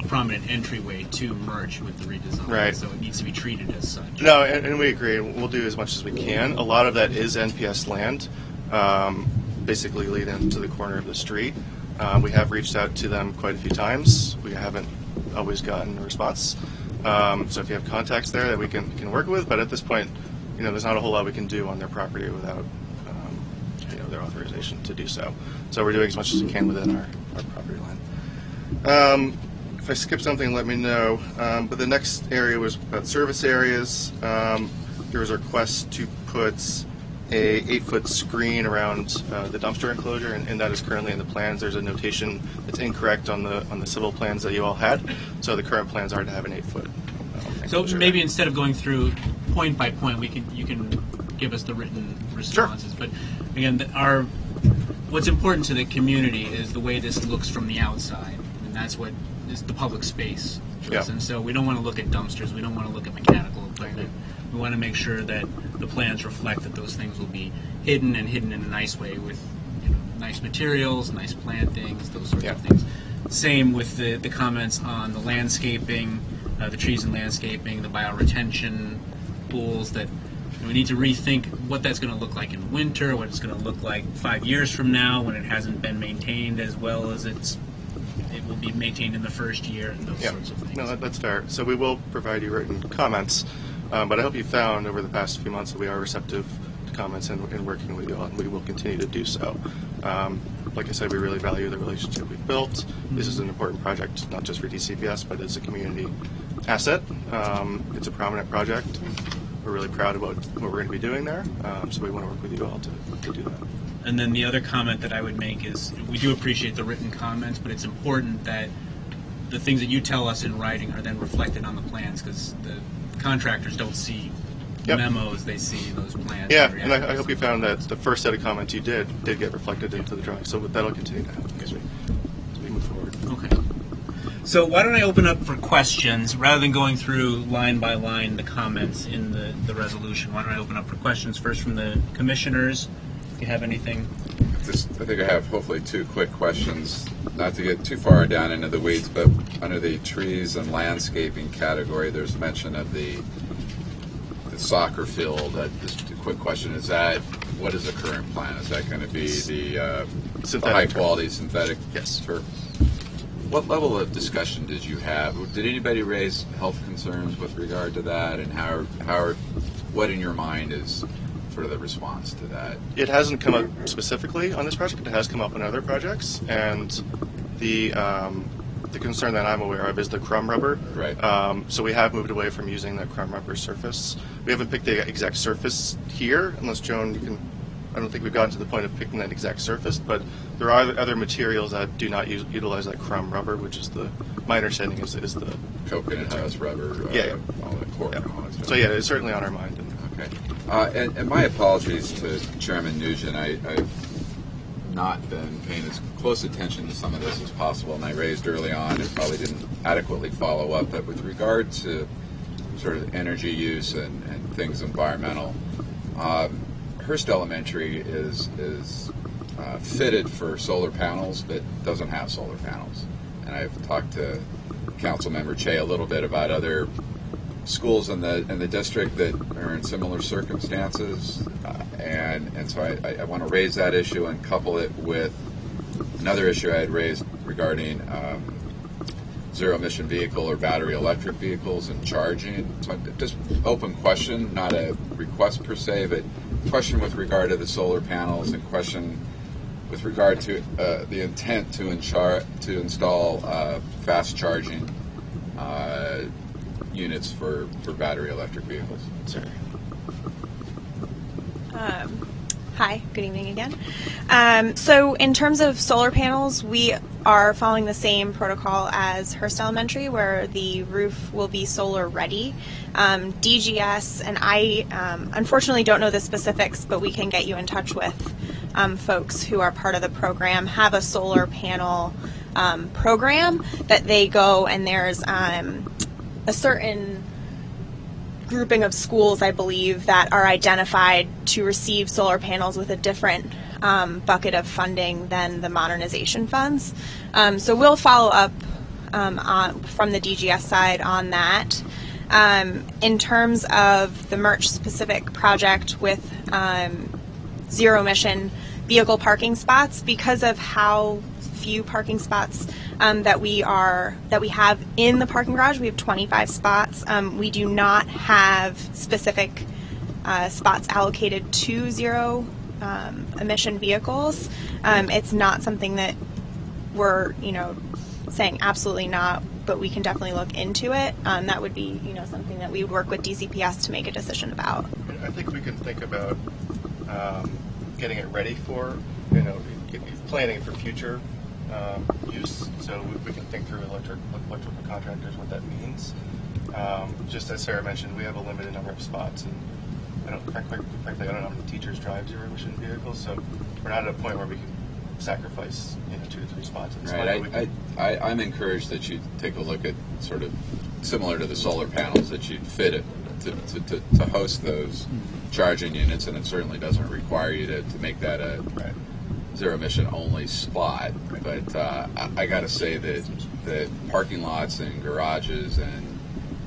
prominent entryway to merge with the redesign. Right. So it needs to be treated as such. No, and we agree. We'll do as much as we can. A lot of that is NPS land, basically leading into the corner of the street. We have reached out to them quite a few times. We haven't always gotten a response. So if you have contacts there that we can work with, but at this point, there's not a whole lot we can do on their property without their authorization to do so. So we're doing as much as we can within our property line. If I skip something, let me know. But the next area was about service areas. There was a request to put a 8-foot screen around the dumpster enclosure, and that is currently in the plans. There's a notation that's incorrect on the civil plans that you all had. So the current plans are to have an 8-foot. So maybe instead of going through point by point, you can give us the written responses. Sure. But again, what's important to the community is the way this looks from the outside, and that's what is the public space. Yeah. And so we don't want to look at dumpsters. We don't want to look at mechanical equipment. We want to make sure that the plans reflect that those things will be hidden in a nice way with nice materials, nice plantings, those sorts of things. Same with the comments on the landscaping, the trees and landscaping, the bioretention pools, that we need to rethink what that's going to look like in winter, what it's going to look like 5 years from now when it hasn't been maintained as well as it will be maintained in the first year, and those sorts of things. No, that's fair. So we will provide you written comments, but I hope you found over the past few months that we are receptive to comments and working with you all, and we will continue to do so. Like I said, we really value the relationship we've built. This is an important project, not just for DCPS, but it's a community asset. It's a prominent project. We're really proud about what we're going to be doing there, so we want to work with you all to do that. And then the other comment that I would make is we do appreciate the written comments, but it's important that the things that you tell us in writing are then reflected on the plans, because the contractors don't see memos, they see those plans. Yeah, and I hope you found that the first set of comments you did get reflected into the drawing, so that'll continue to happen as we move forward. Okay. So why don't I open up for questions, rather than going through line by line the comments in the resolution. Why don't I open up for questions first from the commissioners, if you have anything? I think I have hopefully two quick questions, not to get too far down into the weeds, but under the trees and landscaping category, there's mention of the soccer field. Just a quick question, what is the current plan? Is that going to be the high quality synthetic turf? What level of discussion did you have? Did anybody raise health concerns with regard to that, and what in your mind is sort of the response to that? It hasn't come up specifically on this project. It has come up on other projects, and the concern that I'm aware of is the crumb rubber. Right. So we have moved away from using the crumb rubber surface. We haven't picked the exact surface here, unless Joan, you can. I don't think we've gotten to the point of picking that exact surface, but there are other materials that do not utilize that crumb rubber, which is my understanding is the coconut husk rubber. All that cork and all that stuff. So yeah, it's certainly on our mind. Okay. And my apologies to Chairman Nugent. I've not been paying as close attention to some of this as possible, and I raised early on and probably didn't adequately follow up. But with regard to sort of energy use and things environmental, Hearst Elementary is fitted for solar panels, but doesn't have solar panels. And I've talked to Councilmember Che a little bit about other schools in the district that are in similar circumstances, and so I want to raise that issue and couple it with another issue I had raised regarding zero emission vehicle or battery electric vehicles and charging. So just open question, not a request per se, but question with regard to the solar panels and question with regard to the intent to install fast charging units for battery electric vehicles. Sorry. Hi, good evening again. So in terms of solar panels, we are following the same protocol as Hearst Elementary, where the roof will be solar ready. DGS, and I unfortunately don't know the specifics, but we can get you in touch with folks who are part of the program, have a solar panel program that they go, and there's a certain grouping of schools, I believe, that are identified to receive solar panels with a different bucket of funding than the modernization funds. So we'll follow up from the DGS side on that. In terms of the Merch specific project with zero emission vehicle parking spots, because of how few parking spots that we have in the parking garage. We have 25 spots. We do not have specific spots allocated to zero emission vehicles. It's not something that we're saying absolutely not, but we can definitely look into it. That would be something that we would work with DCPS to make a decision about. I think we can think about getting it ready for planning for future use, so we can think through electrical contractors what that means. Just as Sarah mentioned, we have a limited number of spots, and frankly, I don't know how many teachers drive zero emission vehicles, so we're not at a point where we can sacrifice 2 to 3 spots. Right. I'm encouraged that you take a look at sort of similar to the solar panels, that you'd fit it to host those charging units, and it certainly doesn't require you to make that a zero emission only spot. But I got to say that parking lots and garages and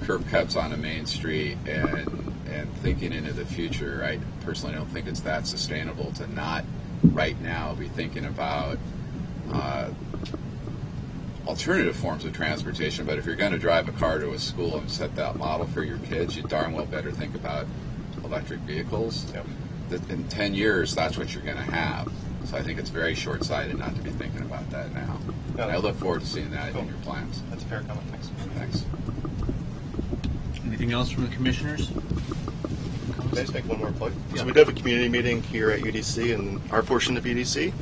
curb cuts on a main street and thinking into the future, I personally don't think it's that sustainable to not right now be thinking about alternative forms of transportation. But if you're going to drive a car to a school and set that model for your kids, you darn well better think about electric vehicles. Yep. In 10 years, that's what you're going to have. So I think it's very short-sighted not to be thinking about that now. And I look forward to seeing that in your plans. That's a fair comment. Thanks. Thanks. Anything else from the commissioners? Can I just make one more plug? Yeah. So we do have a community meeting here at UDC, and our portion of UDC,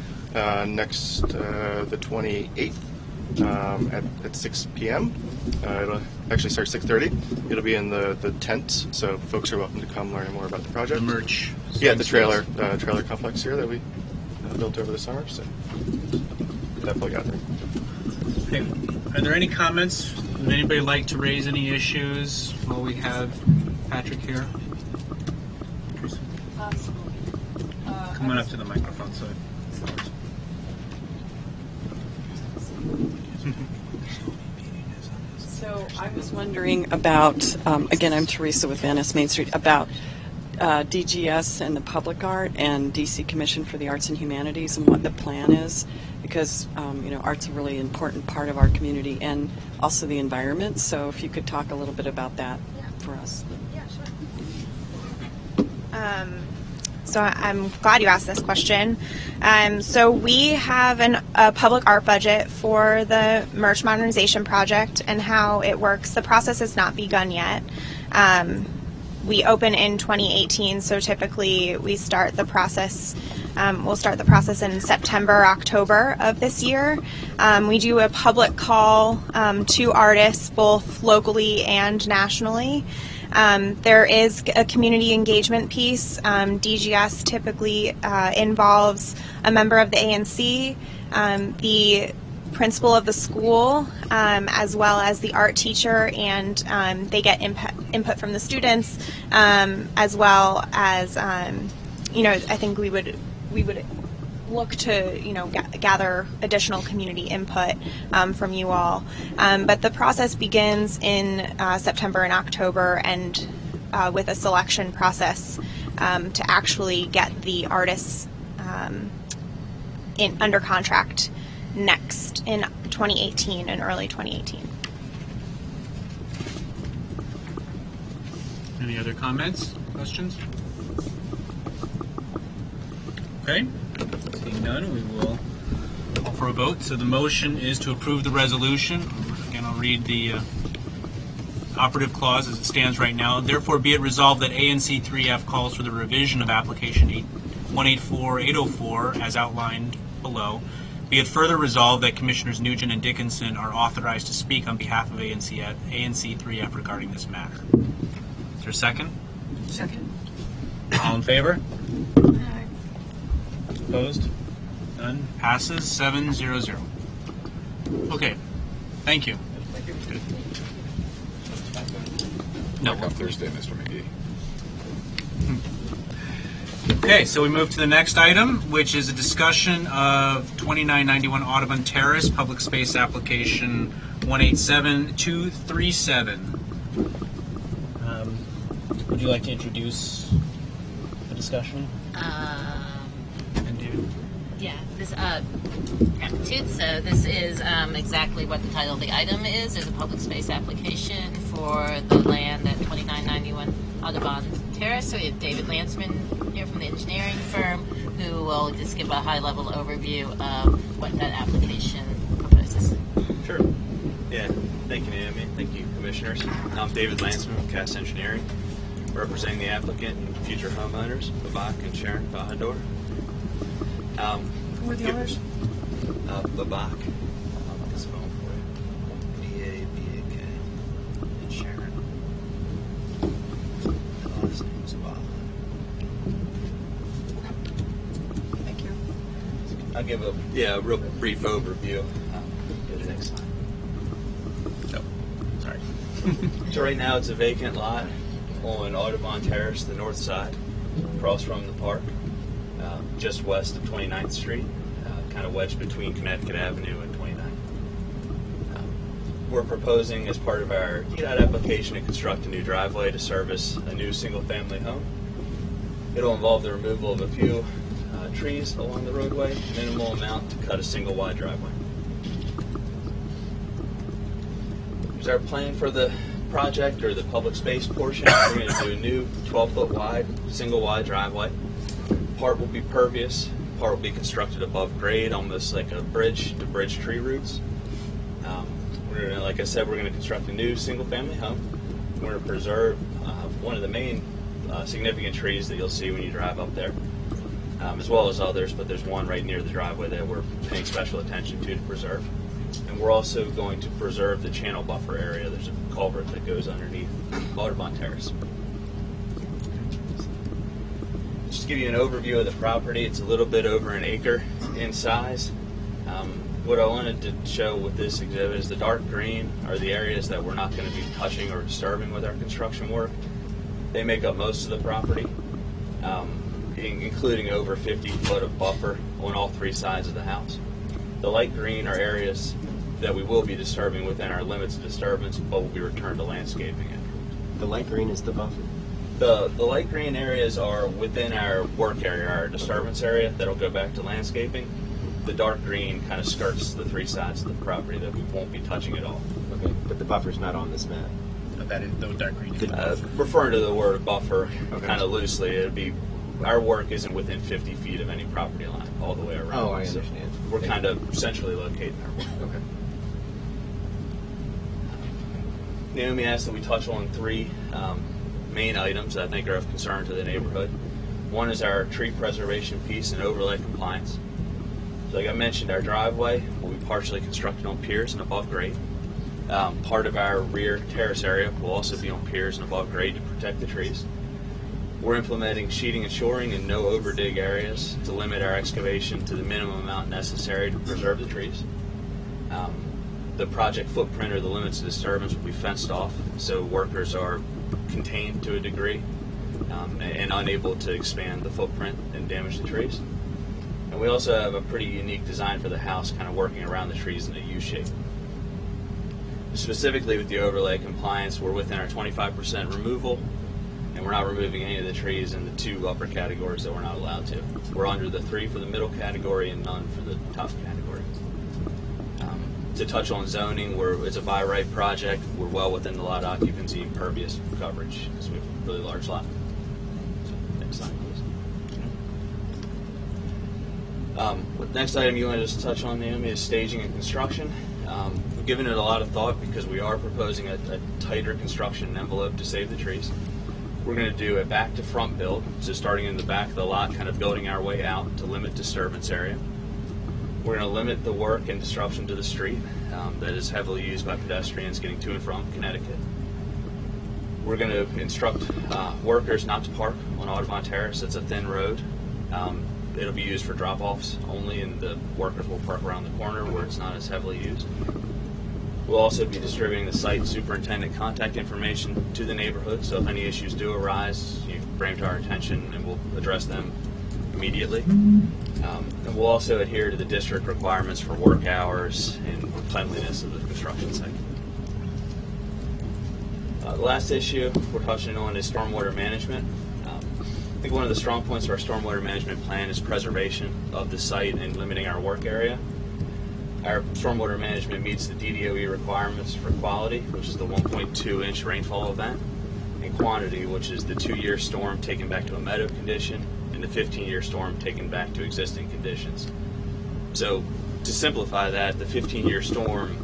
next the 28th at 6 p.m. It'll actually start 6:30. It'll be in the tent, so folks are welcome to come learn more about the project. The merch. Yeah, the trailer complex here that we built over the summer. So definitely out there. Okay. Are there any comments? Would anybody like to raise any issues while we have Patrick here? Come on up to the microphone. So I was wondering about, again, I'm Teresa with Van Ness Main Street, about DGS and the Public Art and DC Commission for the Arts and Humanities and what the plan is, because art's a really important part of our community and also the environment. So if you could talk a little bit about that for us. Yeah, sure. So I'm glad you asked this question. So we have a public art budget for the Merch Modernization Project and how it works. The process has not begun yet. We open in 2018, so typically we start the process. We'll start the process in September, October of this year. We do a public call to artists, both locally and nationally. There is a community engagement piece. DGS typically involves a member of the ANC, the principal of the school, as well as the art teacher, and they get input from the students, as well as I think we would look to gather additional community input from you all. But the process begins in September and October, and with a selection process to actually get the artists under contract next in 2018 and early 2018. Any other comments, questions? Okay. Seeing none, we will call for a vote. So the motion is to approve the resolution. Again, I'll read the operative clause as it stands right now. Therefore, be it resolved that ANC 3F calls for the revision of application 184804 as outlined below. Be it further resolved that Commissioners Nugent and Dickinson are authorized to speak on behalf of ANC at ANC 3F regarding this matter. Is there a second? Second. All in favor? Opposed? None. Passes 7-0-0. Okay. Thank you. Good. No. Back on Thursday, Mr. McGee. Okay, so we move to the next item, which is a discussion of 2991 Audubon Terrace, public space application 187237. Would you like to introduce the discussion? And do? Yeah, this so this is exactly what the title of the item is a public space application for the land at 2991 Audubon Terrace. So we have David Landsman here from the engineering firm who will just give a high-level overview of what that application proposes. Sure. Yeah, thank you, Naomi. Thank you, commissioners. I'm David Landsman with Cass Engineering, representing the applicant and future homeowners, Babak and Sharon Bahador. Who are the owners? Babak. I'll get this phone for you. B-A-B-A-K. And Sharon. The last name is Babak. Thank you. I'll give a real brief overview. Go to the next slide. Oh, sorry. So right now it's a vacant lot on Audubon Terrace, the north side, across from the park, just west of 29th Street, kind of wedged between Connecticut Avenue and 29th. We're proposing as part of our DDOT application to construct a new driveway to service a new single-family home. It'll involve the removal of a few trees along the roadway, minimal amount to cut a single wide driveway. Here's our plan for the project, or the public space portion. We're going to do a new 12-foot wide, single wide driveway. Part will be pervious, part will be constructed above grade, almost like a bridge to bridge tree roots. We're gonna, like I said, we're going to construct a new single-family home. We're going to preserve one of the main significant trees that you'll see when you drive up there, as well as others, but there's one right near the driveway that we're paying special attention to preserve. And we're also going to preserve the channel buffer area. There's a culvert that goes underneath Audubon Terrace. Just to give you an overview of the property, it's a little bit over an acre in size. What I wanted to show with this exhibit is the dark green are the areas that we're not going to be touching or disturbing with our construction work. They make up most of the property, including over 50 foot of buffer on all three sides of the house. The light green are areas that we will be disturbing within our limits of disturbance, but will be returned to landscaping afterwards. The light green is the buffer? The light green areas are within our work area, our disturbance area, that'll go back to landscaping. The dark green kind of skirts the three sides of the property that we won't be touching at all. Okay, but the buffer's not on this map. That is the dark green. Referring to the word buffer kind of loosely, it'd be our work isn't within 50 feet of any property line all the way around. Oh, I understand. So we're kind of centrally located in our work. Okay. Naomi asked that we touch on three main items that I think are of concern to the neighborhood. One is our tree preservation piece and overlay compliance. So like I mentioned, our driveway will be partially constructed on piers and above grade. Part of our rear terrace area will also be on piers and above grade to protect the trees. We're implementing sheeting and shoring in no overdig areas to limit our excavation to the minimum amount necessary to preserve the trees. The project footprint or the limits of disturbance will be fenced off, so workers are contained to a degree and unable to expand the footprint and damage the trees. And we also have a pretty unique design for the house, kind of working around the trees in a U shape. Specifically with the overlay compliance, we're within our 25% removal, and we're not removing any of the trees in the two upper categories that we're not allowed to. We're under the 3 for the middle category and none for the top category. To touch on zoning, it's a by right project. We're well within the lot occupancy and pervious coverage because we have a really large lot. So, next slide, please. Next item you want to just touch on, Naomi, is staging and construction. We've given it a lot of thought because we are proposing a tighter construction envelope to save the trees. We're going to do a back to front build, so starting in the back of the lot, kind of building our way out to limit disturbance area. We're going to limit the work and disruption to the street that is heavily used by pedestrians getting to and from Connecticut. We're going to instruct workers not to park on Audubon Terrace. It's a thin road. It'll be used for drop-offs only, and the workers will park around the corner where it's not as heavily used. We'll also be distributing the site superintendent contact information to the neighborhood, so if any issues do arise, you bring them to our attention and we'll address them immediately. And we'll also adhere to the district requirements for work hours and cleanliness of the construction site. The last issue we're touching on is stormwater management. I think one of the strong points of our stormwater management plan is preservation of the site and limiting our work area. Our stormwater management meets the DDOE requirements for quality, which is the 1.2-inch rainfall event, and quantity, which is the 2-year storm taken back to a meadow condition and the 15-year storm taken back to existing conditions. So to simplify that, the 15-year storm,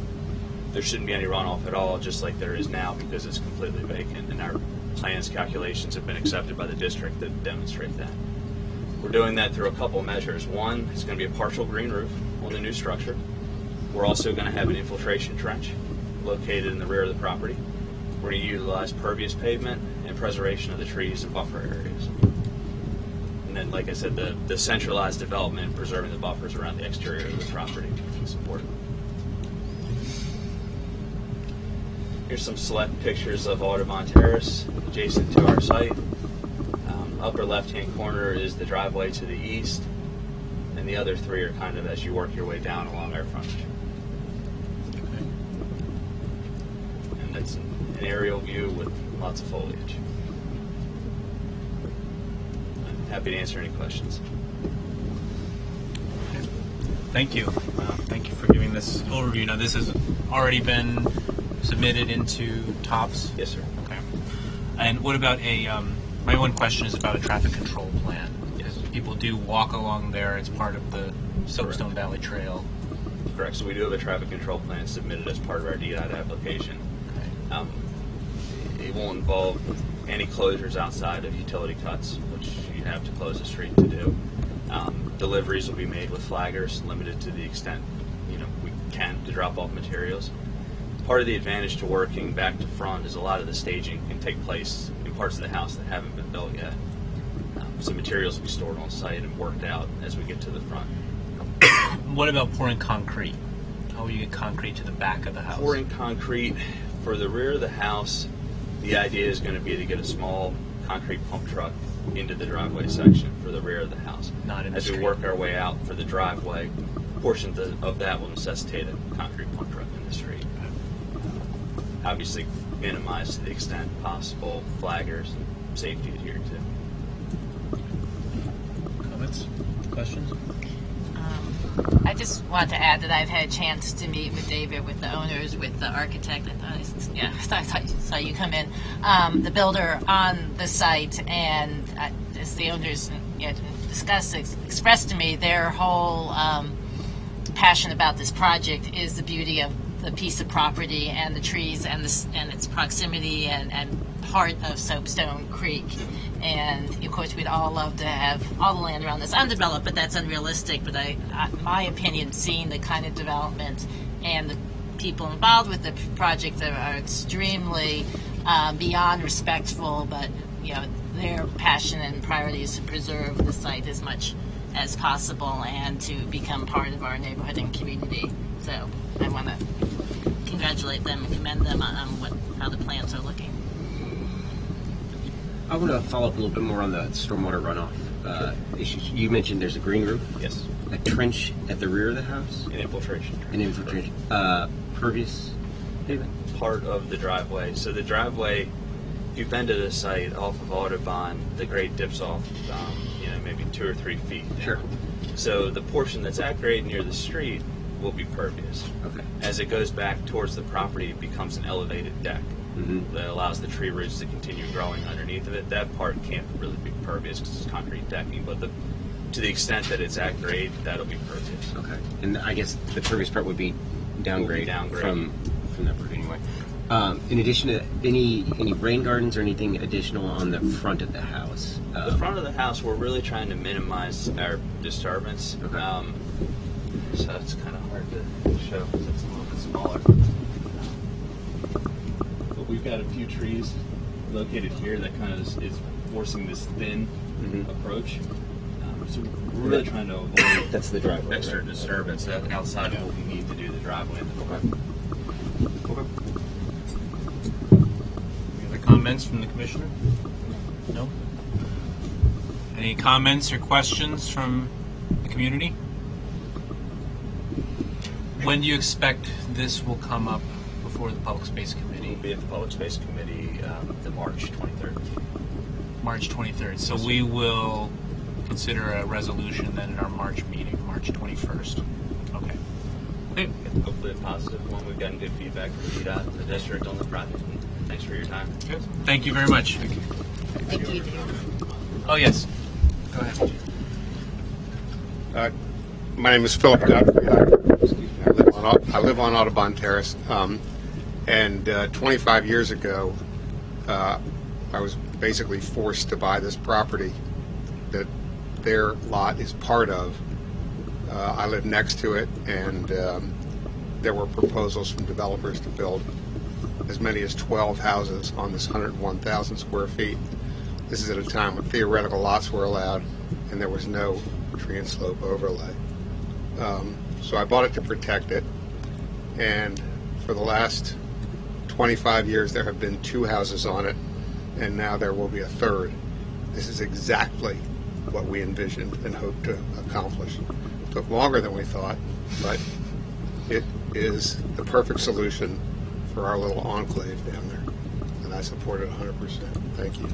there shouldn't be any runoff at all, just like there is now, because it's completely vacant, and our plans calculations have been accepted by the district that demonstrate that. We're doing that through a couple measures. One, it's going to be a partial green roof on the new structure. We're also going to have an infiltration trench located in the rear of the property. We're going to utilize pervious pavement and preservation of the trees and buffer areas. And then, like I said, the centralized development and preserving the buffers around the exterior of the property is important. Here's some select pictures of Audubon Terrace adjacent to our site. Upper left-hand corner is the driveway to the east, and the other three are kind of as you work your way down along our frontage. Okay. And that's an aerial view with lots of foliage. I'm happy to answer any questions. Thank you. Thank you for giving this overview. Now, this has already been submitted into TOPS? Yes, sir. Okay. And what about my one question is about a traffic control plan. Yes. People do walk along there. It's part of the Soapstone Valley Trail. Correct. So we do have a traffic control plan submitted as part of our DDOT application. Okay. It won't involve any closures outside of utility cuts, which you have to close the street to do. Deliveries will be made with flaggers, limited to the extent we can to drop off materials. Part of the advantage to working back to front is a lot of the staging can take place in parts of the house that haven't been built yet. So materials will be stored on site and worked out as we get to the front. What about pouring concrete? How will you get concrete to the back of the house? Pouring concrete for the rear of the house, the idea is going to be to get a small concrete pump truck into the driveway section for the rear of the house. Not in the As we street. work our way out for the driveway, portions of that will necessitate a concrete pump truck in the street. Obviously, minimize to the extent possible flaggers and safety adhered to. Comments? Questions? I just want to add that I've had a chance to meet with David, with the owners, with the architect. I saw you come in, the builder on the site, and as the owners expressed to me, their whole passion about this project is the beauty of the piece of property and the trees and its proximity and part of Soapstone Creek. And of course, we'd all love to have all the land around this undeveloped, but that's unrealistic. But my opinion, seeing the kind of development and the people involved with the project that are extremely beyond respectful, but their passion and priority is to preserve the site as much as possible and to become part of our neighborhood and community. So I want to congratulate them and commend them on how the plans are looking. I want to follow up a little bit more on the stormwater runoff issues. You mentioned there's a green roof. Yes. A trench at the rear of the house. An infiltration trench. An infiltration. Pervious pavement. Part of the driveway. So the driveway, if you've been to the site off of Audubon, the grade dips off, maybe 2 or 3 feet. Sure. So the portion that's at grade near the street will be pervious. Okay. As it goes back towards the property, it becomes an elevated deck. Mm-hmm. That allows the tree roots to continue growing underneath of it. That part can't really be pervious because it's concrete decking, but to the extent that it's at grade, that'll be pervious. Okay. And I guess the pervious part would be downgrade, from that part anyway. In addition to any rain gardens or anything additional on the front of the house? The front of the house, we're really trying to minimize our disturbance. Okay. So it's kind of hard to show because it's a little bit smaller. But we've got a few trees located here that kind of is forcing this thin approach. So we're really trying to avoid that's the driveway, extra right? disturbance outside of what we need to do the driveway. Okay. Any other comments from the commissioner? No? Any comments or questions from the community? When do you expect this will come up before the Public Space Committee? We'll be at the Public Space Committee the March 23rd. March 23rd. So we will consider a resolution then in our March meeting, March 21st. Okay. Okay. Hopefully a positive one. We've gotten good feedback from VDOT and the district on the project. And thanks for your time. Good. Thank you very much. Thank you. Oh, yes. Go ahead. My name is Philip Godfrey. I live on Audubon Terrace, and 25 years ago, I was basically forced to buy this property that their lot is part of. I live next to it, and there were proposals from developers to build as many as 12 houses on this 101,000 square feet. This is at a time when theoretical lots were allowed, and there was no tree and slope overlay. So I bought it to protect it, and for the last 25 years there have been 2 houses on it, and now there will be a third. This is exactly what we envisioned and hoped to accomplish. It took longer than we thought, but it is the perfect solution for our little enclave down there, and I support it 100%. Thank you.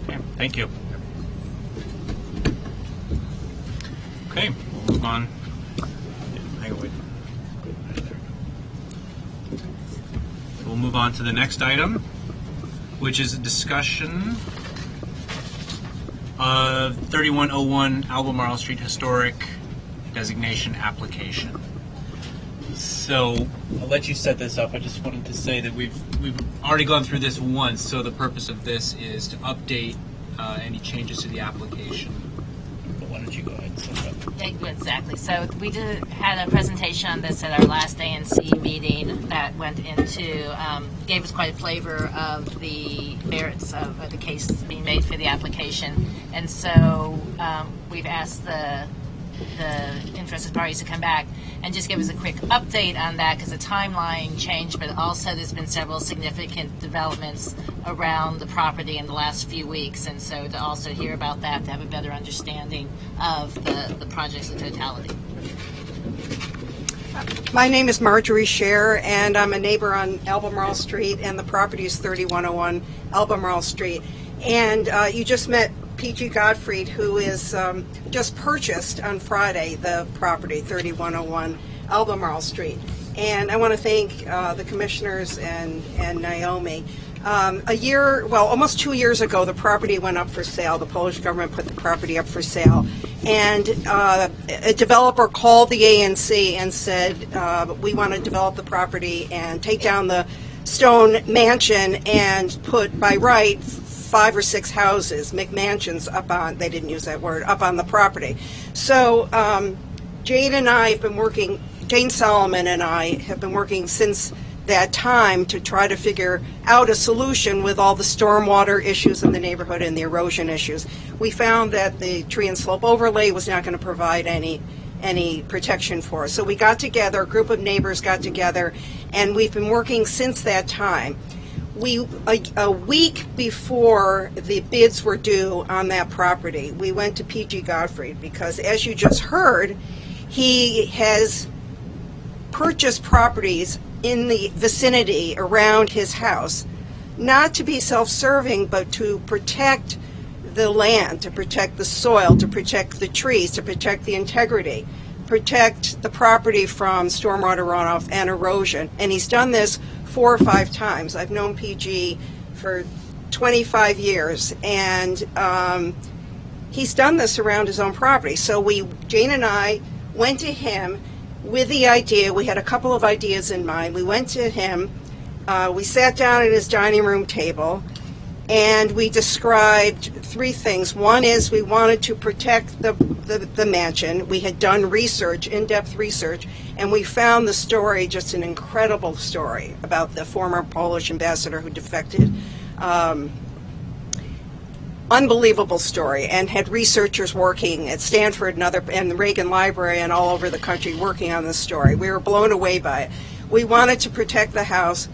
Okay, thank you. Okay, we'll move on. We'll move on to the next item, which is a discussion of 3101 Albemarle Street Historic Designation Application. So I'll let you set this up. I just wanted to say that we've already gone through this once, so the purpose of this is to update any changes to the application. But why don't you go ahead and set it up? Yeah, exactly. So we had a presentation on this at our last ANC meeting that went into, gave us quite a flavor of the merits of the case being made for the application. And so we've asked the interested parties to come back and just give us a quick update on that, because the timeline changed, but also there's been several significant developments around the property in the last few weeks, and so to also hear about that, to have a better understanding of the project's totality. My name is Marjorie Scher, and I'm a neighbor on Albemarle Street, and the property is 3101 Albemarle Street. And you just met P.G. Gottfried, who is just purchased on Friday the property, 3101 Albemarle Street. And I want to thank the commissioners and Naomi. Almost 2 years ago, the property went up for sale. The Polish government put the property up for sale. And a developer called the ANC and said, we want to develop the property and take down the stone mansion and put, by right, 5 or 6 houses, McMansions, up on, they didn't use that word, up on the property. So Jane Solomon and I have been working since that time to try to figure out a solution with all the stormwater issues in the neighborhood and the erosion issues. We found that the tree and slope overlay was not going to provide any protection for us. So we got together, a group of neighbors got together, and we've been working since that time. A week before the bids were due on that property, we went to P.G. Gottfried because, as you just heard, he has purchased properties in the vicinity around his house, not to be self-serving, but to protect the land, to protect the soil, to protect the trees, to protect the integrity, protect the property from stormwater runoff and erosion. And he's done this 4 or 5 times. I've known PG for 25 years, and he's done this around his own property. So Jane and I went to him with the idea. We had a couple of ideas in mind. We went to him. We sat down at his dining room table, and we described three things. One is we wanted to protect the mansion. We had done research, in-depth research, and we found the story, just an incredible story about the former Polish ambassador who defected. Unbelievable story, and had researchers working at Stanford and the Reagan Library and all over the country working on this story. We were blown away by it. We wanted to protect the house.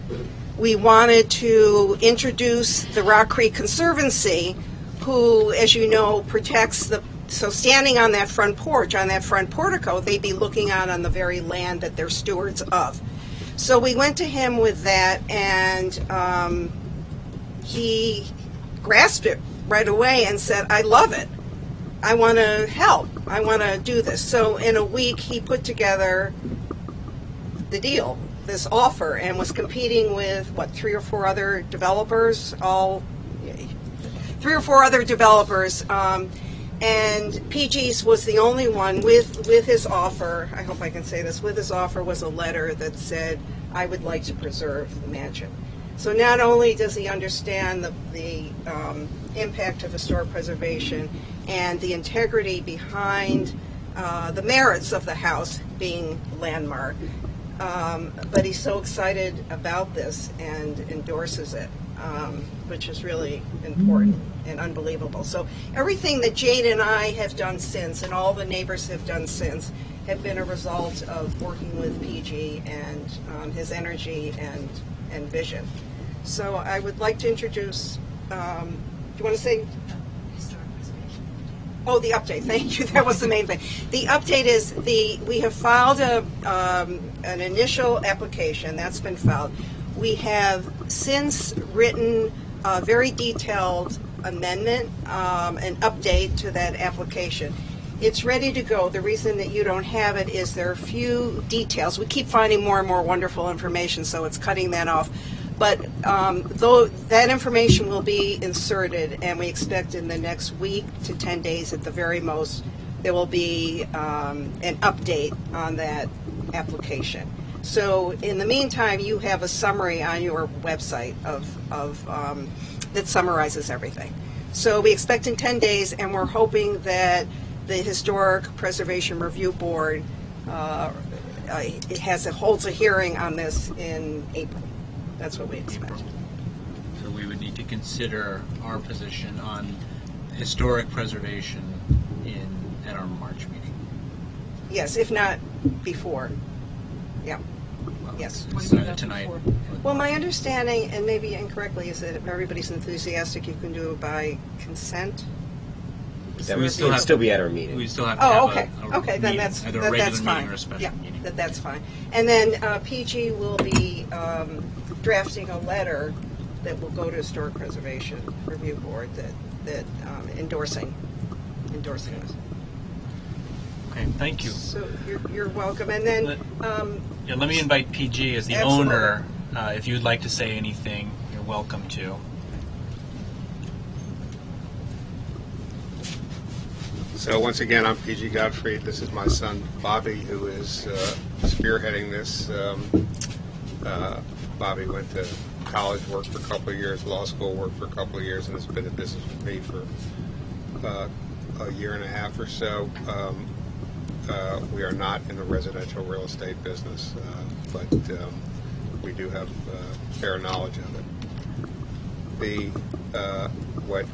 We wanted to introduce the Rock Creek Conservancy, who, as you know, protects so standing on that front porch, on that front portico, they'd be looking out on the very land that they're stewards of. So we went to him with that, and he grasped it right away and said, I love it. I want to help. I want to do this. So in a week, he put together the deal, this offer, and was competing with, three or four other developers, and PG's was the only one with his offer. I hope I can say this. With his offer was a letter that said, I would like to preserve the mansion. So not only does he understand the impact of historic preservation and the integrity behind the merits of the house being landmark, but he's so excited about this and endorses it, which is really important and unbelievable. So everything that Jade and I have done since, and all the neighbors have done since, have been a result of working with PG and his energy and vision. So I would like to introduce, do you want to say? Historic preservation. Oh, the update. Thank you. That was the main thing. The update is we have filed an initial application. That's been filed. We have since written a very detailed amendment, an update to that application. It's ready to go. The reason that you don't have it is there are a few details. We keep finding more and more wonderful information, so it's cutting that off. But though that information will be inserted, and we expect in the next week to 10 days at the very most, there will be an update on that application. So in the meantime, you have a summary on your website that summarizes everything. So we expect in 10 days, and we're hoping that the Historic Preservation Review Board holds a hearing on this in April. That's what we expect. So we would need to consider our position on historic preservation at our March meeting. Yes, if not before. Yeah. Well, yes. Tonight. Well, my understanding, and maybe incorrectly, is that if everybody's enthusiastic, you can do it by consent. That would still be at our meeting. We still have to have okay. Okay, then that's either a regular fine. meeting or a special meeting. That's fine. And then PG will be drafting a letter that will go to Historic Preservation Review Board that endorsing us. Okay, thank you. So you're welcome. And then let me invite PG as the absolutely. owner. If you would like to say anything, you're welcome to. So once again, I'm PG Gottfried. This is my son Bobby, who is spearheading this. Bobby went to college, worked for a couple of years, law school, worked for a couple of years, and has been in business with me for a year and a half or so. We are not in the residential real estate business, but we do have fair knowledge of it. What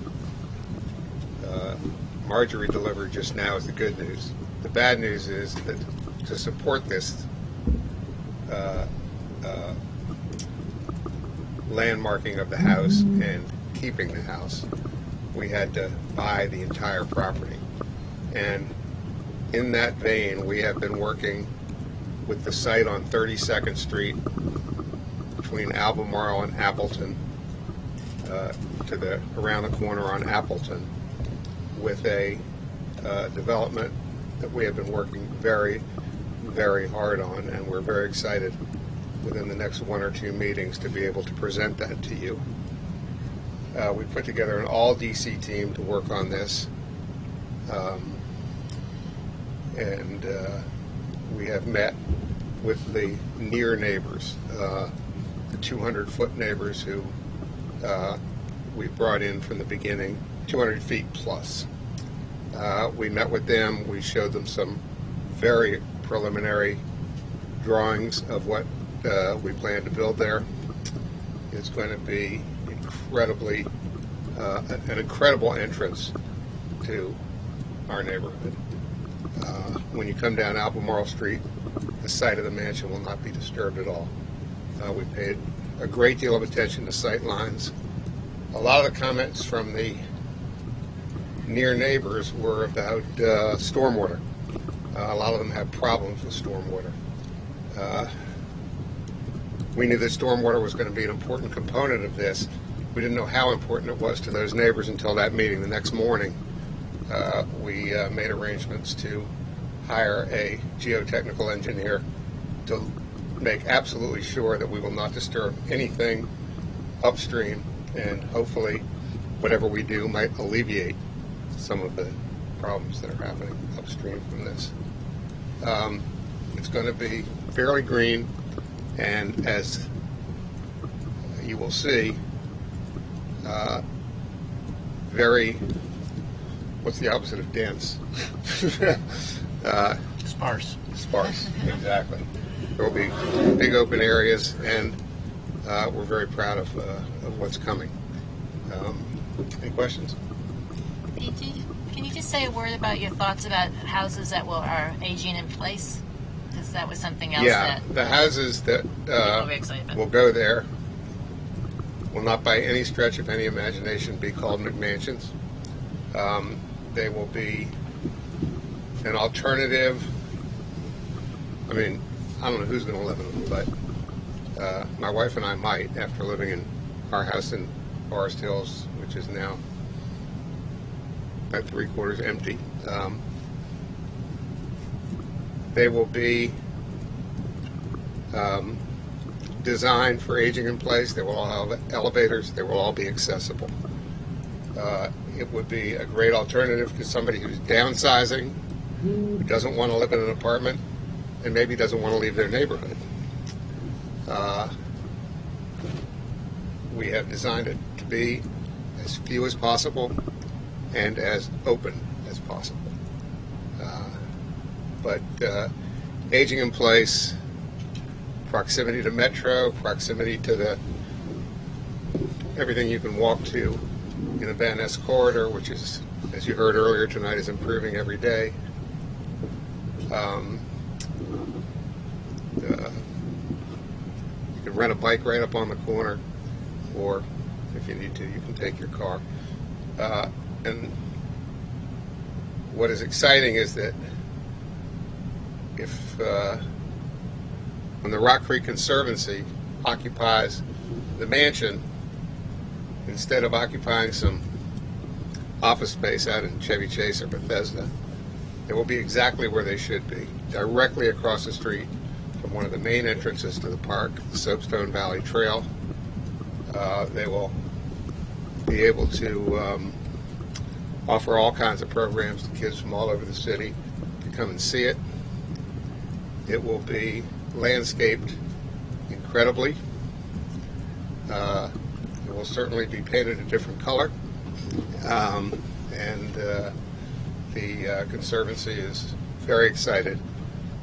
Marjorie delivered just now is the good news. The bad news is that to support this landmarking of the house and keeping the house, we had to buy the entire property. And in that vein, we have been working with the site on 32nd Street between Albemarle and Appleton around the corner on Appleton with a development that we have been working very, very hard on, and we're very excited within the next 1 or 2 meetings to be able to present that to you. We put together an all-DC team to work on this, and we have met with the near neighbors, the 200-foot neighbors who we brought in from the beginning, 200 feet plus. We met with them. We showed them some very preliminary drawings of what we plan to build there. It's going to be incredibly an incredible entrance to our neighborhood. When you come down Albemarle Street, the site of the mansion will not be disturbed at all. We paid a great deal of attention to sight lines. A lot of the comments from the near neighbors were about stormwater. A lot of them have problems with stormwater. We knew that stormwater was going to be an important component of this. We didn't know how important it was to those neighbors until that meeting the next morning. We made arrangements to hire a geotechnical engineer to make absolutely sure that we will not disturb anything upstream, and hopefully whatever we do might alleviate some of the problems that are happening upstream from this. It's going to be fairly green, and as you will see, very, what's the opposite of dense? Sparse. Sparse, exactly. There will be big open areas, and we're very proud of what's coming. Any questions? PG, can you just say a word about your thoughts about houses that are aging in place? Because that was something else. Yeah, the houses that will go there will not by any stretch of any imagination be called McMansions. They will be an alternative. I mean, I don't know who's going to live in them, but my wife and I might, after living in our house in Forest Hills, which is now about 3/4 empty. They will be designed for aging in place. They will all have elevators. They will all be accessible. It would be a great alternative to somebody who's downsizing, who doesn't want to live in an apartment, and maybe doesn't want to leave their neighborhood. We have designed it to be as few as possible and as open as possible. But aging in place, proximity to metro, proximity to everything you can walk to in the Van Ness corridor, which is, as you heard earlier tonight, is improving every day. You can rent a bike right up on the corner, or if you need to, you can take your car. And what is exciting is that when the Rock Creek Conservancy occupies the mansion, instead of occupying some office space out in Chevy Chase or Bethesda, they will be exactly where they should be, directly across the street from one of the main entrances to the park, the Soapstone Valley Trail. They will be able to offer all kinds of programs to kids from all over the city to come and see it. It will be landscaped incredibly. It will certainly be painted a different color. And the Conservancy is very excited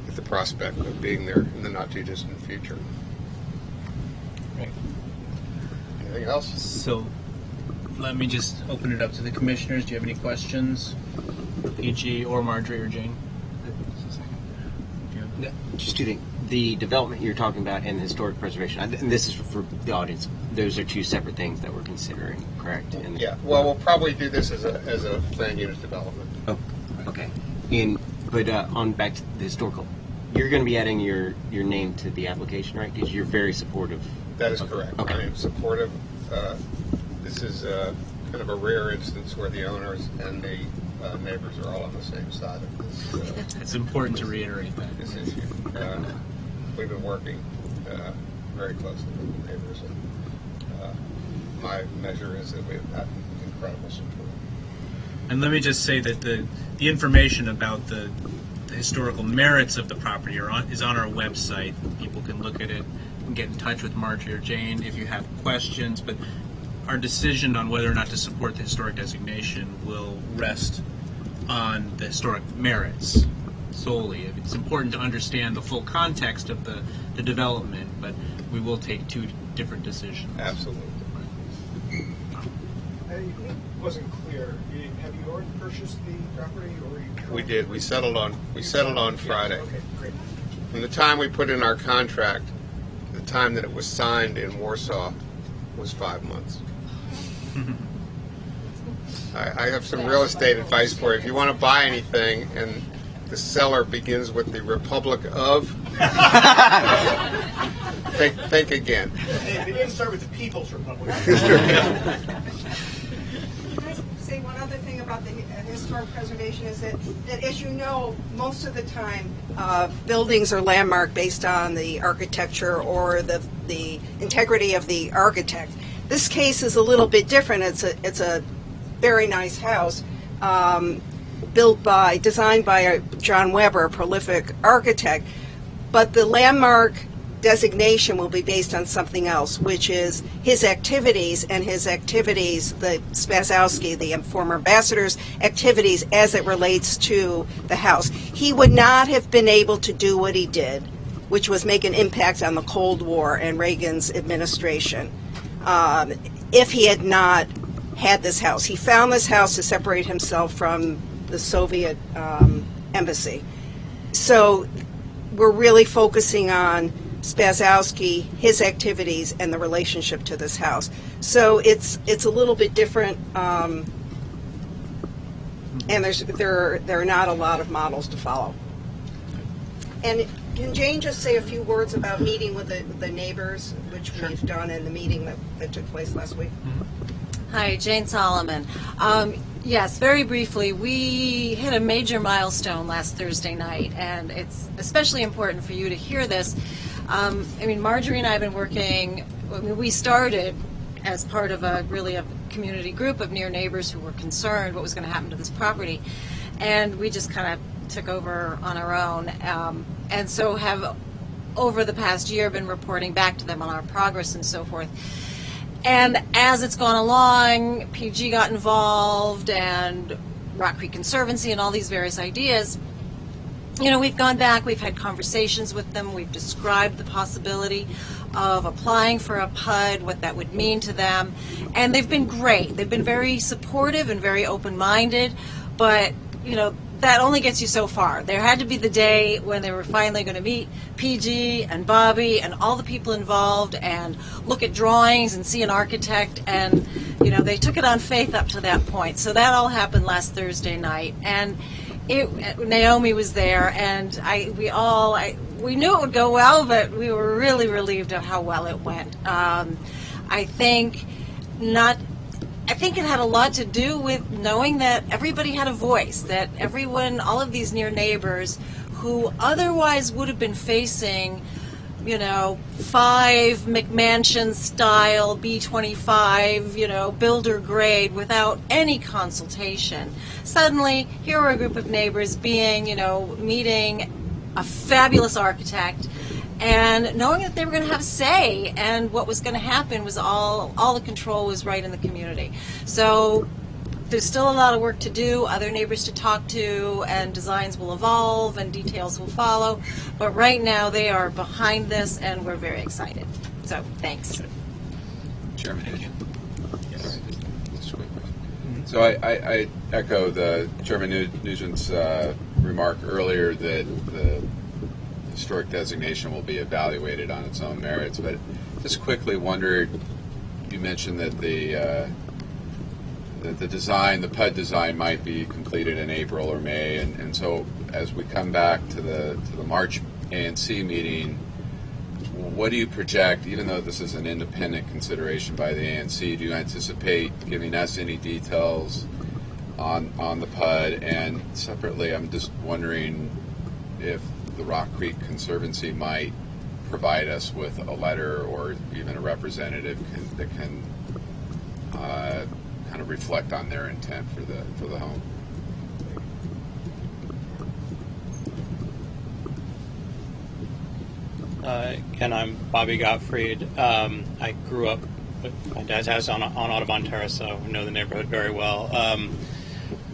with the prospect of being there in the not-too-distant future. Right. Anything else? So let me just open it up to the commissioners. Do you have any questions for PG or Marjorie or Jane? Just two things. The development you're talking about and historic preservation, and this is for the audience, those are two separate things that we're considering, correct? And Yeah, well, we'll probably do this as a planned unit development. Oh, okay. But on back to the historical, you're going to be adding your name to the application, right? Because you're very supportive. That is correct. Okay. I am supportive. This is kind of a rare instance where the owners and the neighbors are all on the same side of this. It's important to reiterate that. This issue. We've been working very closely with the neighbors, and my measure is that we've gotten incredible support. And let me just say that the information about the the historical merits of the property is on our website. People can look at it and get in touch with Marjorie or Jane if you have questions. But our decision on whether or not to support the historic designation will rest on the historic merits solely. It's important to understand the full context of the development, but we will take two different decisions. Absolutely. It wasn't clear. Have you already purchased the property, or you? We did. We settled on Friday. Okay, great. From the time we put in our contract, the time that it was signed in Warsaw was 5 months. I have some real estate advice for you. If you want to buy anything and the seller begins with the Republic of, think again. They didn't start with the People's Republic. Say one other thing about the historic preservation is that as you know, most of the time buildings are landmarked based on the architecture or the integrity of the architect. This case is a little bit different. It's a very nice house designed by John Weber, a prolific architect, but the landmark designation will be based on something else, which is his activities, the Spazowski, the former ambassador's activities as it relates to the house. He would not have been able to do what he did, which was make an impact on the Cold War and Reagan's administration, if he had not had this house. He found this house to separate himself from the Soviet embassy. So we're really focusing on Spazowski, his activities, and the relationship to this house. So it's a little bit different, and there are not a lot of models to follow. And can Jane just say a few words about meeting with the neighbors, which we've done in the meeting that took place last week? Hi, Jane Solomon. Yes, very briefly, we hit a major milestone last Thursday night, and it's especially important for you to hear this. Marjorie and I have been working, we started as part of a community group of near neighbors who were concerned what was going to happen to this property, and we just kind of took over on our own, and so have over the past year been reporting back to them on our progress and so forth. And as it's gone along, PG got involved and Rock Creek Conservancy and all these various ideas. We've gone back, we've had conversations with them, we've described the possibility of applying for a PUD, what that would mean to them, and they've been great. They've been very supportive and very open-minded, but, that only gets you so far. There had to be the day when they were finally going to meet PG and Bobby and all the people involved and look at drawings and see an architect, and they took it on faith up to that point. So that all happened last Thursday night, and Naomi was there, and we knew it would go well, but we were really relieved at how well it went. I think it had a lot to do with knowing that everybody had a voice, that everyone, all of these near neighbors who otherwise would have been facing, 5 McMansion style B25, builder grade without any consultation. Suddenly, here are a group of neighbors meeting a fabulous architect and knowing that they were going to have a say, and what was going to happen was all the control was right in the community. So there's still a lot of work to do, other neighbors to talk to, and designs will evolve and details will follow. But right now they are behind this, and we're very excited. So thanks. Chairman Nugent. Yes. So I echo the Chairman Nugent's remark earlier that the historic designation will be evaluated on its own merits, but just quickly wondered, you mentioned that the design, the PUD design, might be completed in April or May, and so as we come back to the March ANC meeting, what do you project, even though this is an independent consideration by the ANC, do you anticipate giving us any details on the PUD? And separately, I'm just wondering if the Rock Creek Conservancy might provide us with a letter or even a representative that can kind of reflect on their intent for the home. Again, I'm Bobby Gottfried. I grew up with my dad's house on Audubon Terrace, so I know the neighborhood very well.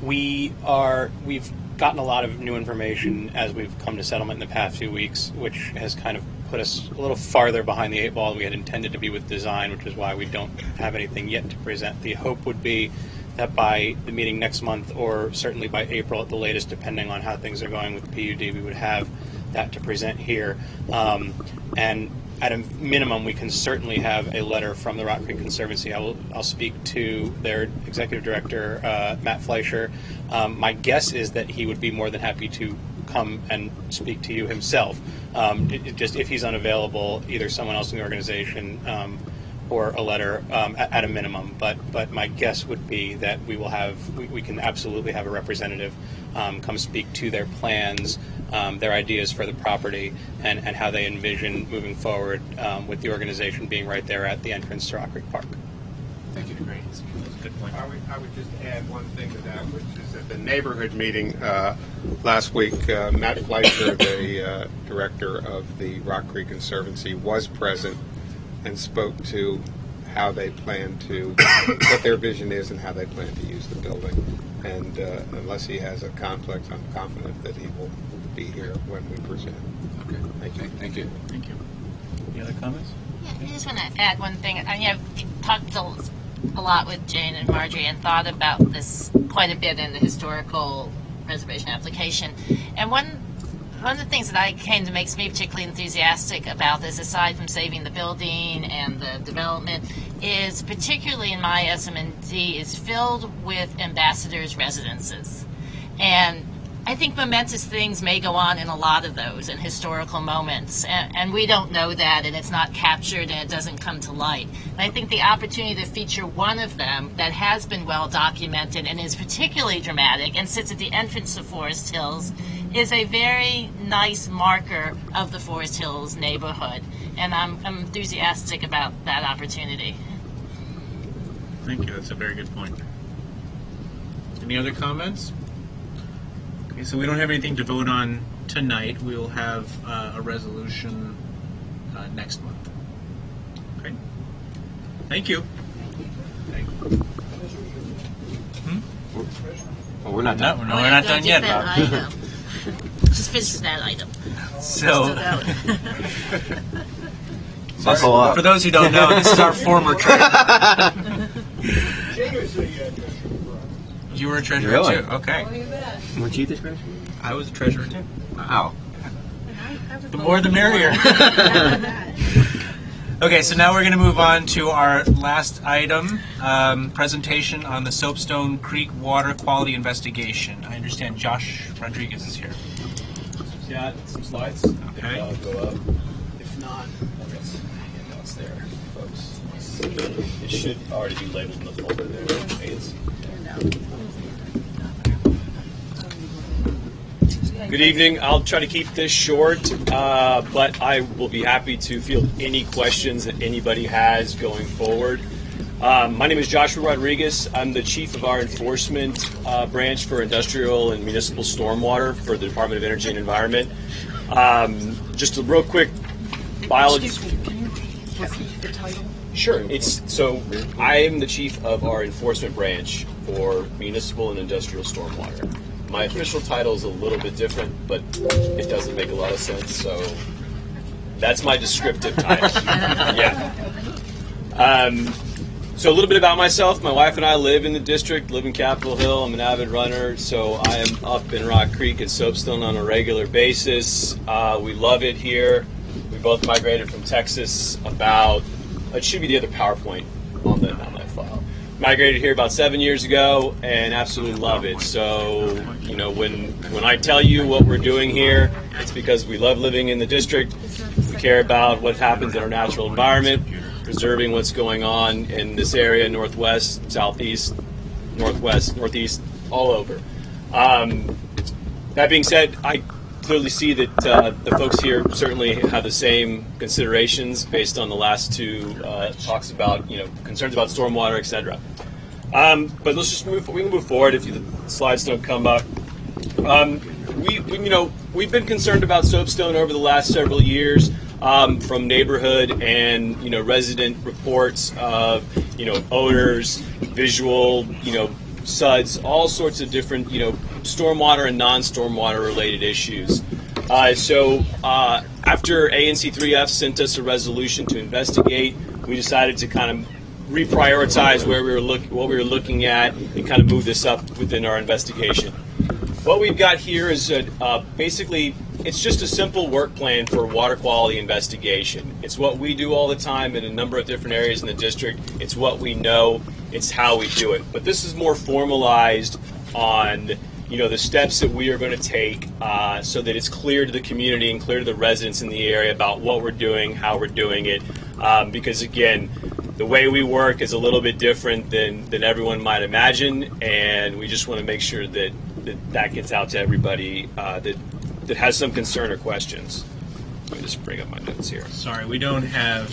We've gotten a lot of new information as we've come to settlement in the past few weeks, which has kind of put us a little farther behind the 8 ball than we had intended to be with design, which is why we don't have anything yet to present. The hope would be that by the meeting next month, or certainly by April at the latest, depending on how things are going with PUD, we would have that to present here. And at a minimum, we can certainly have a letter from the Rock Creek Conservancy. I'll speak to their executive director, Matt Fleischer. My guess is that he would be more than happy to come and speak to you himself. Just if he's unavailable, either someone else in the organization or a letter at a minimum. But my guess would be that we can absolutely have a representative come speak to their plans, their ideas for the property, and how they envision moving forward with the organization being right there at the entrance to Rock Creek Park. Thank you. Great. Good point. I would just add one thing to that, which is at the neighborhood meeting last week, Matt Fleischer, the director of the Rock Creek Conservancy, was present and spoke to how they plan to, what their vision is and how they plan to use the building. And unless he has a conflict, I'm confident that he will be here when we present. Okay. Thank you. Thank you. Thank you. Any other comments? Yeah, I just want to add one thing. I've talked a lot with Jane and Marjorie and thought about this quite a bit in the historical preservation application. And one of the things that I came to makes me particularly enthusiastic about this, aside from saving the building and the development, is particularly in my SM&D is filled with ambassadors' residences. And I think momentous things may go on in a lot of those and historical moments, and we don't know that, and it's not captured and it doesn't come to light. And I think the opportunity to feature one of them that has been well documented and is particularly dramatic and sits at the entrance to Forest Hills is a very nice marker of the Forest Hills neighborhood, and I'm enthusiastic about that opportunity. Thank you. That's a very good point. Any other comments? Okay, so we don't have anything to vote on tonight. We will have a resolution next month. Okay. Thank you. Well, we're not done. No, we're not done yet, Bob. Just finish that item. So, for those who don't know, this is our former treasurer. You were a treasurer Really? too? Okay. Weren't you the treasurer? I was a treasurer too. Wow. The more the merrier. Okay, so now we're going to move on to our last item, presentation on the Soapstone Creek water quality investigation. I understand Josh Rodriguez is here. Yeah, some slides. Okay. I'll go up. If not, I guess handouts there, folks. It should already be labeled in the folder there. It's Good evening. I'll try to keep this short, but I will be happy to field any questions that anybody has going forward. My name is Joshua Rodriguez. I'm the chief of our enforcement branch for industrial and municipal stormwater for the Department of Energy and Environment. Just a real quick biology. Excuse me, can you repeat the title? Sure. I am the chief of our enforcement branch for municipal and industrial stormwater. My official title is a little bit different, but it doesn't make a lot of sense, so that's my descriptive title. Yeah. So a little bit about myself. My wife and I live in the district, live in Capitol Hill. I'm an avid runner, so I am up in Rock Creek and Soapstone on a regular basis. We love it here. We both migrated from Texas it should be the other PowerPoint on that file. Migrated here about 7 years ago and absolutely love it. So, when I tell you what we're doing here, it's because we love living in the district. We care about what happens in our natural environment, preserving what's going on in this area, northwest, southeast, northwest, northeast, all over. That being said, I clearly see that the folks here certainly have the same considerations based on the last two talks about, concerns about stormwater, etc. But let's just we can move forward if the slides don't come up. We've been concerned about Soapstone over the last several years. from neighborhood and resident reports of odors, visual, suds, all sorts of different stormwater and non-stormwater related issues. So after ANC 3F sent us a resolution to investigate, we decided to kind of reprioritize what we were looking at and kind of move this up within our investigation. What we've got here is basically it's just a simple work plan for water quality investigation. It's what we do all the time in a number of different areas in the district. It's what we know. It's how we do it. But this is more formalized on the steps that we are going to take so that it's clear to the community and clear to the residents in the area about what we're doing, how we're doing it. Because again, the way we work is a little bit different than everyone might imagine, and we just want to make sure that gets out to everybody that has some concern or questions. Let me just bring up my notes here. Sorry, we don't have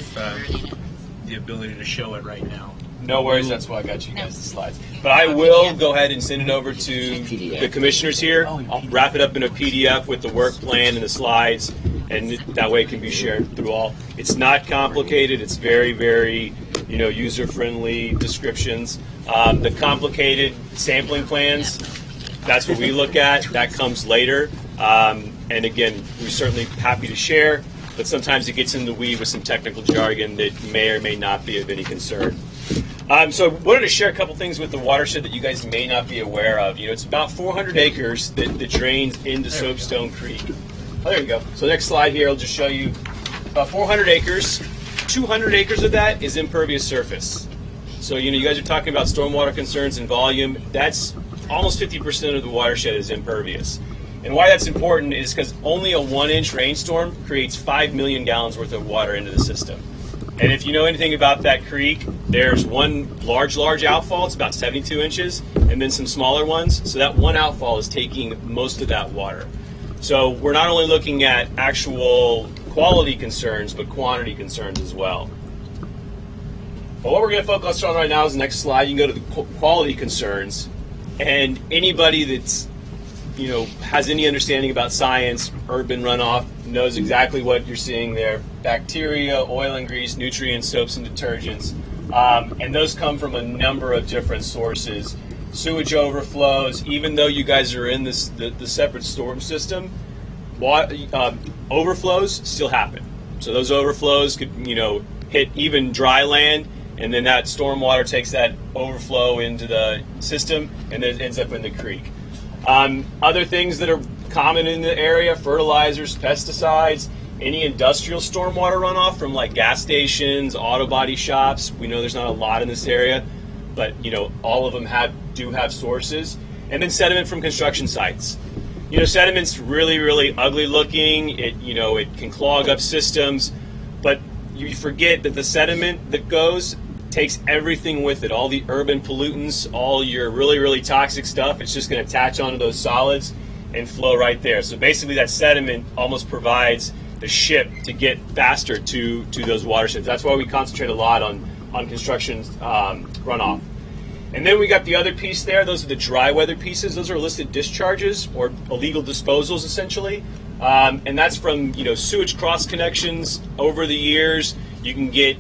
the ability to show it right now. No worries, that's why I got you guys the slides. But I will go ahead and send it over to the commissioners here. I'll wrap it up in a PDF with the work plan and the slides, and that way it can be shared through all. It's not complicated. It's very, very, user-friendly descriptions. The complicated sampling plans, that's what we look at. That comes later. And again, we're certainly happy to share, but sometimes it gets in the weed with some technical jargon that may or may not be of any concern. So I wanted to share a couple things with the watershed that you guys may not be aware of. It's about 400 acres that drains into Soapstone Creek. Oh, there you go. So next slide here, I'll just show you about 400 acres. 200 acres of that is impervious surface. So, you guys are talking about stormwater concerns and volume. That's almost 50% of the watershed is impervious. And why that's important is because only a 1-inch rainstorm creates 5 million gallons worth of water into the system. And if you know anything about that creek, there's one large outfall, it's about 72 inches, and then some smaller ones. So that one outfall is taking most of that water. So we're not only looking at actual quality concerns, but quantity concerns as well. But what we're going to focus on right now is the next slide. You can go to the quality concerns, and anybody that's has any understanding about science, urban runoff, knows exactly what you're seeing there. Bacteria, oil and grease, nutrients, soaps and detergents. And those come from a number of different sources. Sewage overflows, even though you guys are in the separate storm system, overflows still happen. So those overflows could, hit even dry land, and then that storm water takes that overflow into the system and then it ends up in the creek. Other things that are common in the area, fertilizers, pesticides, any industrial stormwater runoff from like gas stations, auto body shops. We know there's not a lot in this area, but all of them do have sources. And then sediment from construction sites. Sediment's really, really ugly looking. It can clog up systems, but you forget that the sediment that goes takes everything with it, all the urban pollutants, all your really, really toxic stuff. It's just going to attach onto those solids and flow right there. So basically that sediment almost provides the ship to get faster to those watersheds. That's why we concentrate a lot on construction runoff. And then we got the other piece there. Those are the dry weather pieces. Those are illicit discharges or illegal disposals, essentially. And that's from sewage cross connections over the years. You can get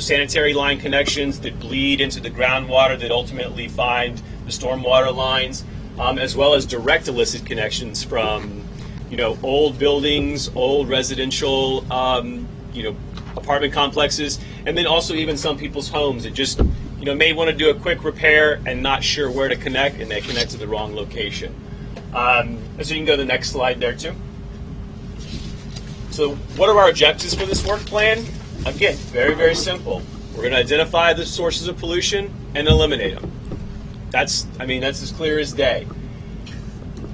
sanitary line connections that bleed into the groundwater that ultimately find the stormwater lines, as well as direct illicit connections from old buildings, old residential apartment complexes, and then also even some people's homes that just may want to do a quick repair and not sure where to connect, and they connect to the wrong location. So you can go to the next slide there too. So what are our objectives for this work plan? Again, very, very simple. We're going to identify the sources of pollution and eliminate them. That's as clear as day.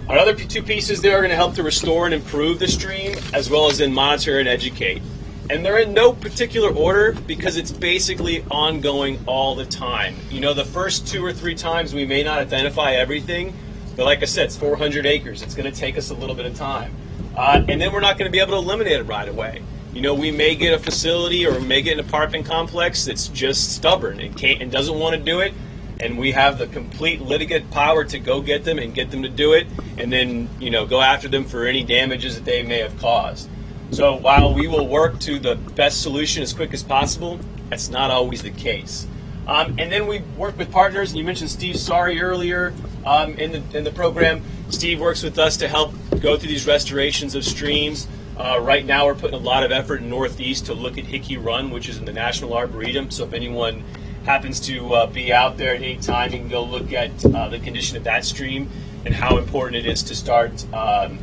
Our other two pieces there are going to help to restore and improve the stream, as well as then monitor and educate. And they're in no particular order because it's basically ongoing all the time. The first 2 or 3 times we may not identify everything, but like I said, it's 400 acres. It's going to take us a little bit of time. And then we're not going to be able to eliminate it right away. We may get a facility or we may get an apartment complex that's just stubborn and doesn't want to do it, and we have the complete litigant power to go get them and get them to do it, and then go after them for any damages that they may have caused. So while we will work to the best solution as quick as possible, that's not always the case. And then we work with partners, and you mentioned Steve Sorry earlier in the program. Steve works with us to help go through these restorations of streams. Right now we're putting a lot of effort in Northeast to look at Hickey Run, which is in the National Arboretum. So if anyone happens to be out there at any time, you can go look at the condition of that stream and how important it is to start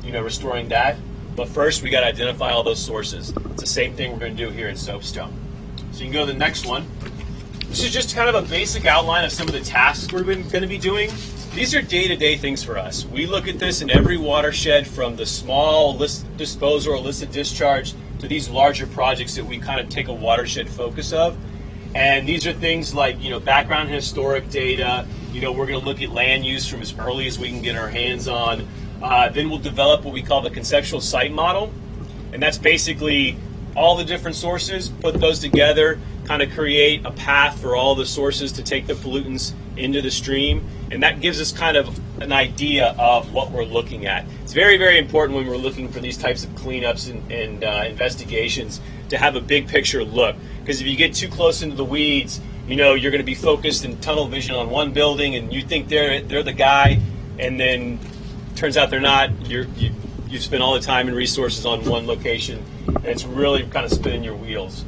restoring that. But first, we got to identify all those sources. It's the same thing we're going to do here in Soapstone. So you can go to the next one. This is just kind of a basic outline of some of the tasks we're going to be doing. These are day-to-day things for us. We look at this in every watershed, from the small disposal or illicit discharge to these larger projects that we kind of take a watershed focus of. And these are things like, background and historic data. We're going to look at land use from as early as we can get our hands on. Then we'll develop what we call the conceptual site model. And that's basically all the different sources, put those together, kind of create a path for all the sources to take the pollutants into the stream. And that gives us kind of an idea of what we're looking at. It's very, very important when we're looking for these types of cleanups and investigations to have a big picture look. Because if you get too close into the weeds, you're going to be focused in tunnel vision on one building, and you think they're the guy, and then turns out they're not. You spend all the time and resources on one location, and it's really kind of spinning your wheels.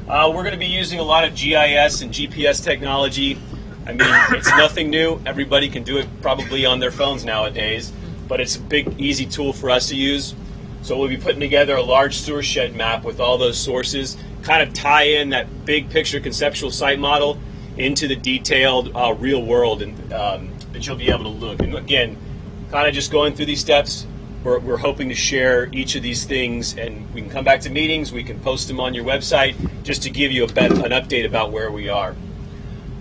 We're going to be using a lot of GIS and GPS technology. I mean, it's nothing new. Everybody can do it probably on their phones nowadays, but it's a big, easy tool for us to use. So we'll be putting together a large sewer shed map with all those sources, kind of tie in that big picture conceptual site model into the detailed real world, and that you'll be able to look. And again, kind of just going through these steps, we're hoping to share each of these things, and we can come back to meetings, we can post them on your website just to give you an update about where we are.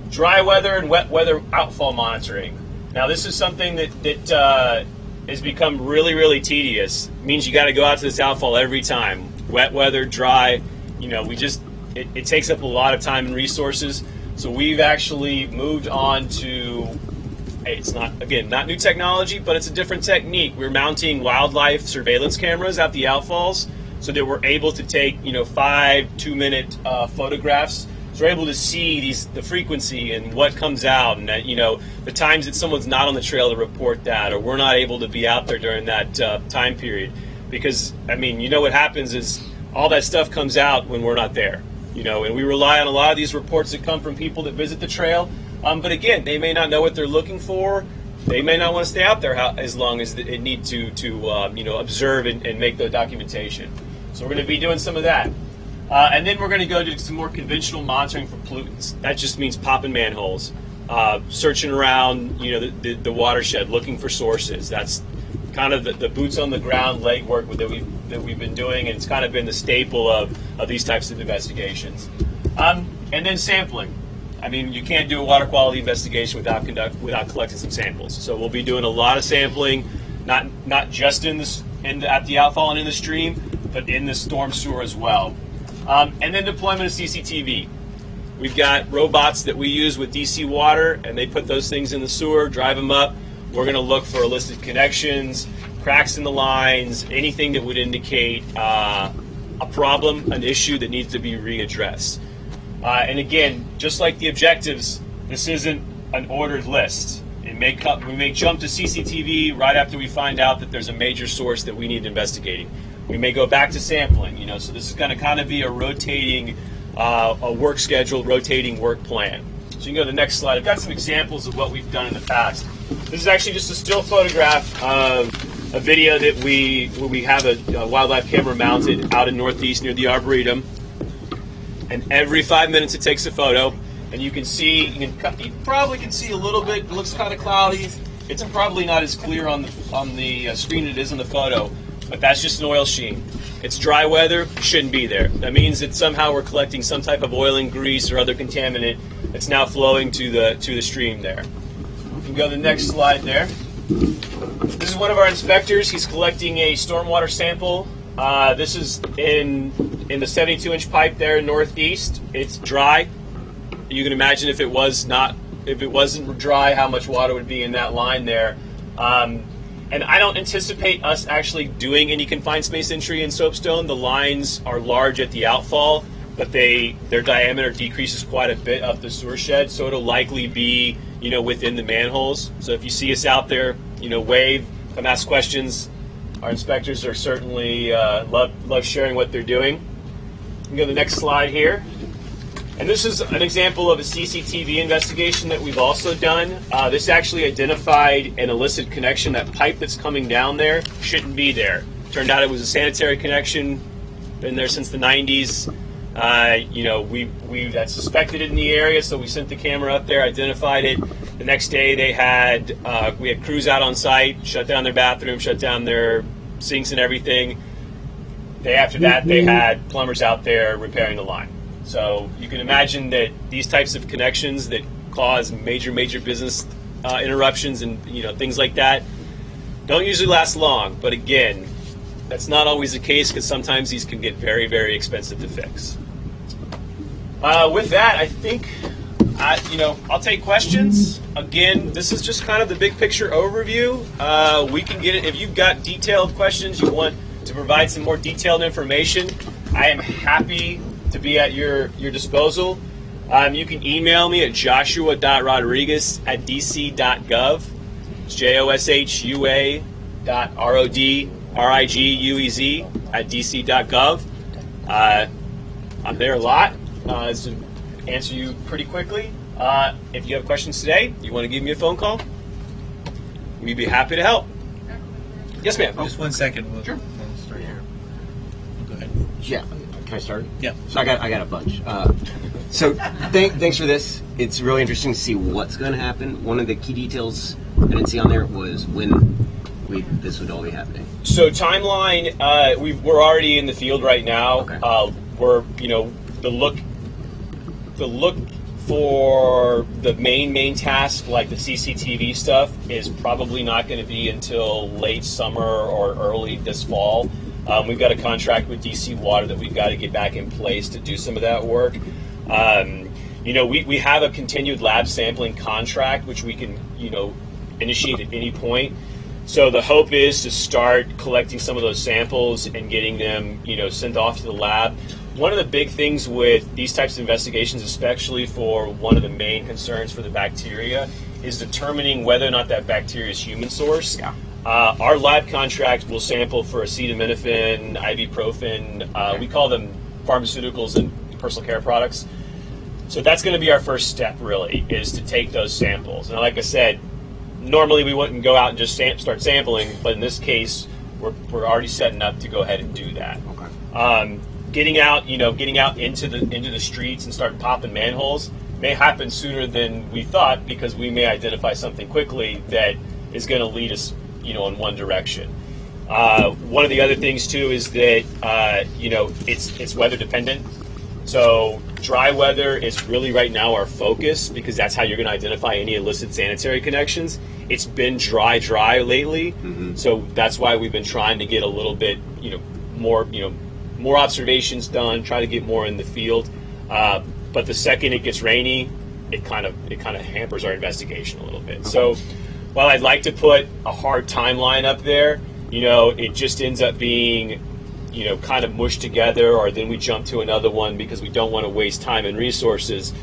Dry weather and wet weather outfall monitoring. Now this is something that has become really, really tedious. It means you got to go out to this outfall every time. Wet weather, dry, it takes up a lot of time and resources. So we've actually moved on to, it's not new technology, but it's a different technique. We're mounting wildlife surveillance cameras at the outfalls so that we're able to take 5 2-minute photographs. So we're able to see the frequency and what comes out, and that the times that someone's not on the trail to report that, or we're not able to be out there during that time period. Because what happens is all that stuff comes out when we're not there. And we rely on a lot of these reports that come from people that visit the trail. But again, they may not know what they're looking for. They may not want to stay out there as long as it need to observe and make the documentation. So we're going to be doing some of that. And then we're going to go to some more conventional monitoring for pollutants. That just means popping manholes, searching around, the watershed, looking for sources. That's kind of the boots on the ground legwork that we've been doing, and it's kind of been the staple of these types of investigations. And then sampling. You can't do a water quality investigation without collecting some samples. So we'll be doing a lot of sampling, not just at the outfall and in the stream, but in the storm sewer as well. And then deployment of CCTV. We've got robots that we use with DC water, and they put those things in the sewer, drive them up. We're going to look for illicit connections, cracks in the lines, anything that would indicate a problem, an issue that needs to be readdressed. And again, just like the objectives, this isn't an ordered list. We may jump to CCTV right after we find out that there's a major source that we need investigating. We may go back to sampling, so this is going to kind of be a rotating a work schedule, rotating work plan. So you can go to the next slide. I've got some examples of what we've done in the past. This is actually just a still photograph of a video that where we have a wildlife camera mounted out in Northeast near the Arboretum. And every 5 minutes it takes a photo, and you probably can see a little bit. It looks kind of cloudy. It's probably not as clear on the screen as it is in the photo, but that's just an oil sheen. It's dry weather, shouldn't be there. That means that somehow we're collecting some type of oil and grease or other contaminant that's now flowing to the stream there. You can go to the next slide there. This is one of our inspectors. He's collecting a stormwater sample. This is in the 72-inch pipe there in Northeast. It's dry. You can imagine if it wasn't dry, how much water would be in that line there. And I don't anticipate us actually doing any confined space entry in soapstone. The lines are large at the outfall, but their diameter decreases quite a bit up the sewer shed, so it'll likely be, within the manholes. So if you see us out there, wave, come ask questions. Our inspectors are certainly love sharing what they're doing. You can go to the next slide here. And this is an example of a CCTV investigation that we've also done. This actually identified an illicit connection. That pipe that's coming down there shouldn't be there. Turned out it was a sanitary connection, been there since the 90s. We had suspected it in the area, so we sent the camera up there, identified it. The next day we had crews out on site, shut down their bathroom, shut down their sinks and everything. Day after that, they had plumbers out there repairing the line. So you can imagine that these types of connections that cause major business interruptions and things like that don't usually last long. But again, that's not always the case because sometimes these can get very, very expensive to fix. With that, I think I'll take questions. Again, this is just kind of the big picture overview. We can get it if you've got detailed questions you want to provide some more detailed information. I am happy to be at your disposal. You can email me at joshua.rodriguez@dc.gov. It's joshua.rodriguez@dc.gov. I'm there a lot to answer you pretty quickly. If you have questions today, you want to give me a phone call, we'd be happy to help. Yes, ma'am. Just 1 second. Sure. We'll start here. Go ahead. Yeah. Can I start? Yeah. So I got a bunch. So thanks for this. It's really interesting to see what's going to happen. One of the key details I didn't see on there was when this would all be happening. So timeline, we're already in the field right now. Okay. We're the look for the main task, like the CCTV stuff, is probably not going to be until late summer or early this fall. We've got a contract with DC Water that we've got to get back in place to do some of that work. We have a continued lab sampling contract, which we can, initiate at any point. So the hope is to start collecting some of those samples and getting them, sent off to the lab. One of the big things with these types of investigations, especially for one of the main concerns for the bacteria, is determining whether or not that bacteria is human source. Yeah. Our lab contract will sample for acetaminophen, ibuprofen. We call them pharmaceuticals and personal care products. So that's going to be our first step, really, is to take those samples. And like I said, normally we wouldn't go out and just start sampling, but in this case, we're already setting up to go ahead and do that. Okay. Getting out into the streets and start popping manholes may happen sooner than we thought, because we may identify something quickly that is going to lead us, in one direction. One of the other things too is that it's weather dependent. So dry weather is really right now our focus, because that's how you're going to identify any illicit sanitary connections. It's been dry lately, so that's why we've been trying to get a little bit, more observations done, try to get more in the field. But the second it gets rainy, it kind of hampers our investigation a little bit. Okay. So while I'd like to put a hard timeline up there, it just ends up being, kind of mushed together, or then we jump to another one because we don't want to waste time and resources.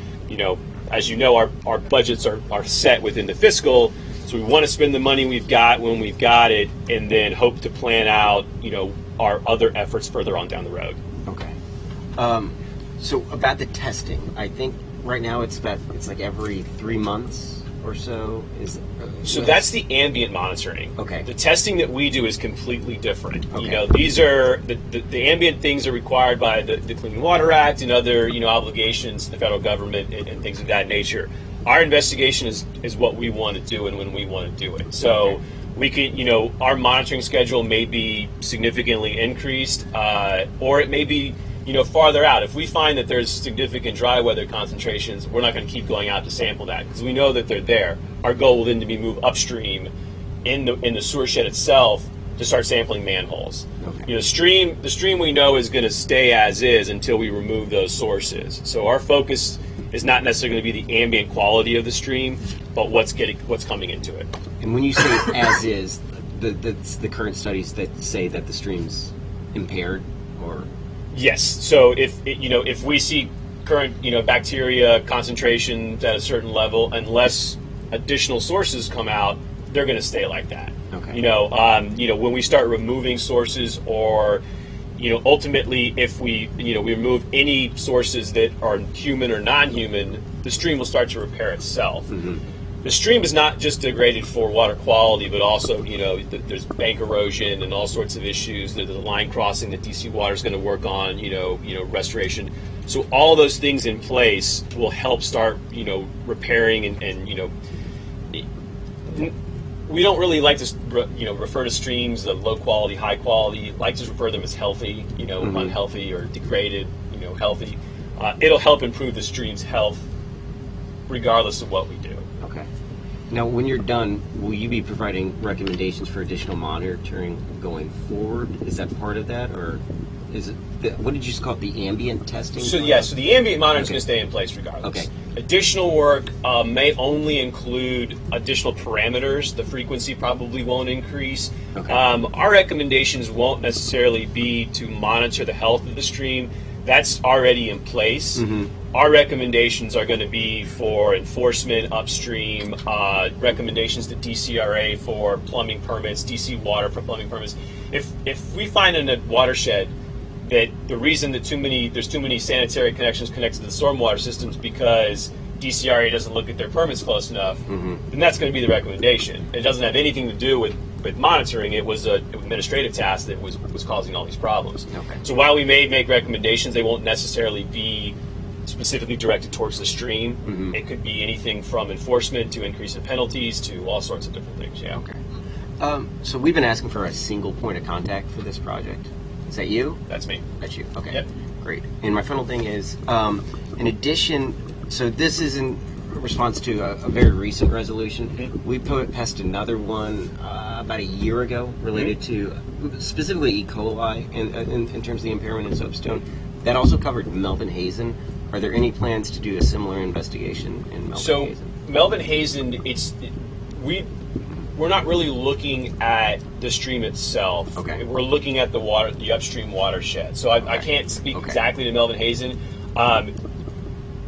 As you know, our budgets are set within the fiscal, so we want to spend the money we've got when we've got it, and then hope to plan out, our other efforts further on down the road. Okay. So about the testing, I think right now it's like every 3 months or so. So that's the ambient monitoring. Okay. The testing that we do is completely different. Okay. These are the ambient things are required by the Clean Water Act and other obligations to the federal government and things of that nature. Our investigation is what we want to do and when we want to do it. So we can, our monitoring schedule may be significantly increased, or it may be, farther out. If we find that there's significant dry weather concentrations, we're not going to keep going out to sample that, because we know that they're there. Our goal will then to be move upstream in the sewer shed itself to start sampling manholes. Okay. The stream we know is going to stay as is until we remove those sources. So our focus is not necessarily going to be the ambient quality of the stream, but what's coming into it. And when you say as is, that's the current studies that say that the stream's impaired, or yes. So if we see current bacteria concentrations at a certain level, unless additional sources come out, they're going to stay like that. Okay. When we start removing sources, or ultimately if we we remove any sources that are human or non-human, the stream will start to repair itself. Mm-hmm. The stream is not just degraded for water quality, but also, there's bank erosion and all sorts of issues. There's the line crossing that DC Water is going to work on, restoration. So all those things in place will help start, repairing and we don't really like to, refer to streams of low quality, high quality. Like to refer to them as healthy, Mm-hmm. unhealthy, or degraded, healthy. It'll help improve the stream's health regardless of what we do. Okay. Now, when you're done, will you be providing recommendations for additional monitoring going forward? Is that part of that, or is it what did you just call it, the ambient testing? So the ambient monitoring is going to stay in place regardless. Okay. Additional work may only include additional parameters. The frequency probably won't increase. Okay. Our recommendations won't necessarily be to monitor the health of the stream. That's already in place. Mm-hmm. Our recommendations are going to be for enforcement upstream, recommendations to DCRA for plumbing permits, DC Water for plumbing permits. If we find in a watershed that the reason that there's too many sanitary connections connected to the stormwater systems because DCRA doesn't look at their permits close enough, Mm-hmm. then that's going to be the recommendation. It doesn't have anything to do with monitoring. It was an administrative task that was causing all these problems. Okay. So while we may make recommendations, they won't necessarily be specifically directed towards the stream. Mm-hmm. It could be anything from enforcement to increase in penalties to all sorts of different things. Yeah. Okay. So we've been asking for a single point of contact for this project. Is that you? That's me. That's you. Okay. Yep. Great. And my final thing is, in addition, so this is in response to a very recent resolution. Mm-hmm. We passed another one about a year ago related Mm-hmm. to specifically E. coli in terms of the impairment in soapstone. That also covered Melvin Hazen. Are there any plans to do a similar investigation in Melvin Hazen? Melvin Hazen, we're not really looking at the stream itself. Okay. We're looking at the upstream watershed. So I can't speak exactly to Melvin Hazen.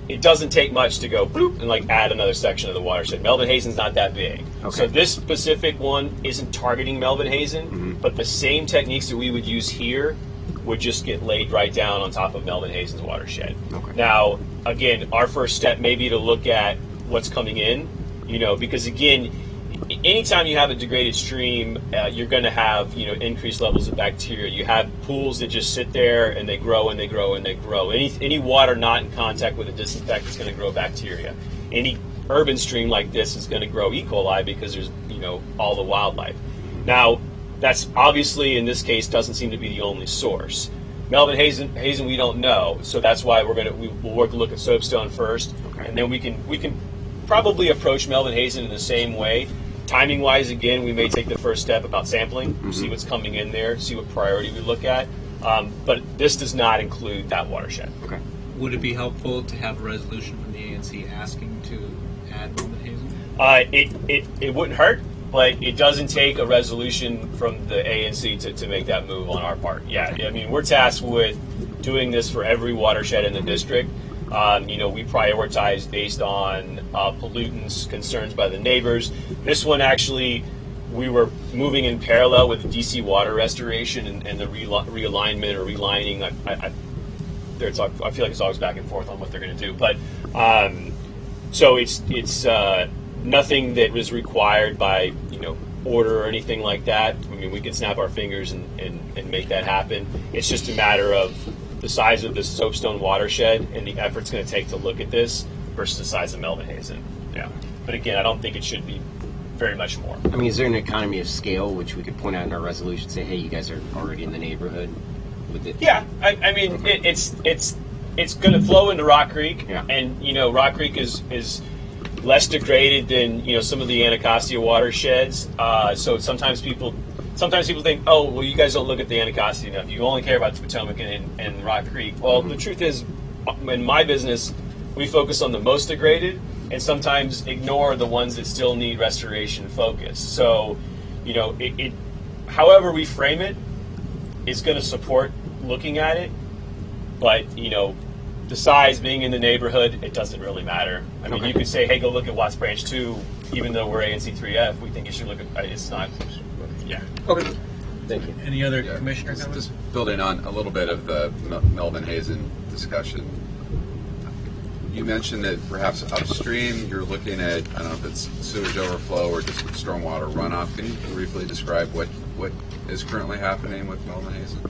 It doesn't take much to go bloop and add another section of the watershed. Melvin Hazen's not that big. Okay. So this specific one isn't targeting Melvin Hazen, Mm-hmm. but the same techniques that we would use here would just get laid right down on top of Melvin Hazen's watershed. Okay. Now, again, our first step may be to look at what's coming in, because again, anytime you have a degraded stream, you're going to have increased levels of bacteria. You have pools that just sit there and they grow and they grow and they grow. Any water not in contact with a disinfectant is going to grow bacteria. Any urban stream like this is going to grow E. coli because there's all the wildlife. Now, that's obviously in this case doesn't seem to be the only source. Melvin Hazen, we don't know, so that's why we'll work to look at soapstone first, and then we can probably approach Melvin Hazen in the same way. Timing wise, again, we may take the first step about sampling, see what's coming in there, see what priority we look at. But this does not include that watershed. Okay. Would it be helpful to have a resolution from the ANC asking to add Melvin Hazen? It wouldn't hurt, but it doesn't take a resolution from the ANC to make that move on our part. Yeah, I mean, we're tasked with doing this for every watershed in the district. We prioritize based on pollutants, concerns by the neighbors. This one actually, we were moving in parallel with DC water restoration and the realignment or relining. I feel like it's always back and forth on what they're going to do, but so it's nothing that was required by order or anything like that. I mean, we can snap our fingers and make that happen. It's just a matter of the size of the soapstone watershed and the effort it's going to take to look at this versus the size of Melvin Hazen. Yeah, but again, I don't think it should be very much more. I mean, is there an economy of scale which we could point out in our resolution, say, hey, you guys are already in the neighborhood with it? Yeah, I mean, it's going to flow into Rock Creek, and Rock Creek is less degraded than some of the Anacostia watersheds. So sometimes people think, oh, well, you guys don't look at the Anacostia enough. You only care about the Potomac and Rock Creek. Well, the truth is, in my business, we focus on the most degraded and sometimes ignore the ones that still need restoration focus. So, however we frame it is going to support looking at it, but the size being in the neighborhood, it doesn't really matter. I mean, you could say, hey, go look at Watts Branch 2, even though we're ANC 3F, we think you should look at, it's not, yeah. Okay. Thank you. Any other commissioner comments? Just building on a little bit of the Melvin Hazen discussion. You mentioned that perhaps upstream you're looking at, I don't know if it's sewage overflow or just stormwater runoff. Can you briefly describe what is currently happening with Melvin Hazen?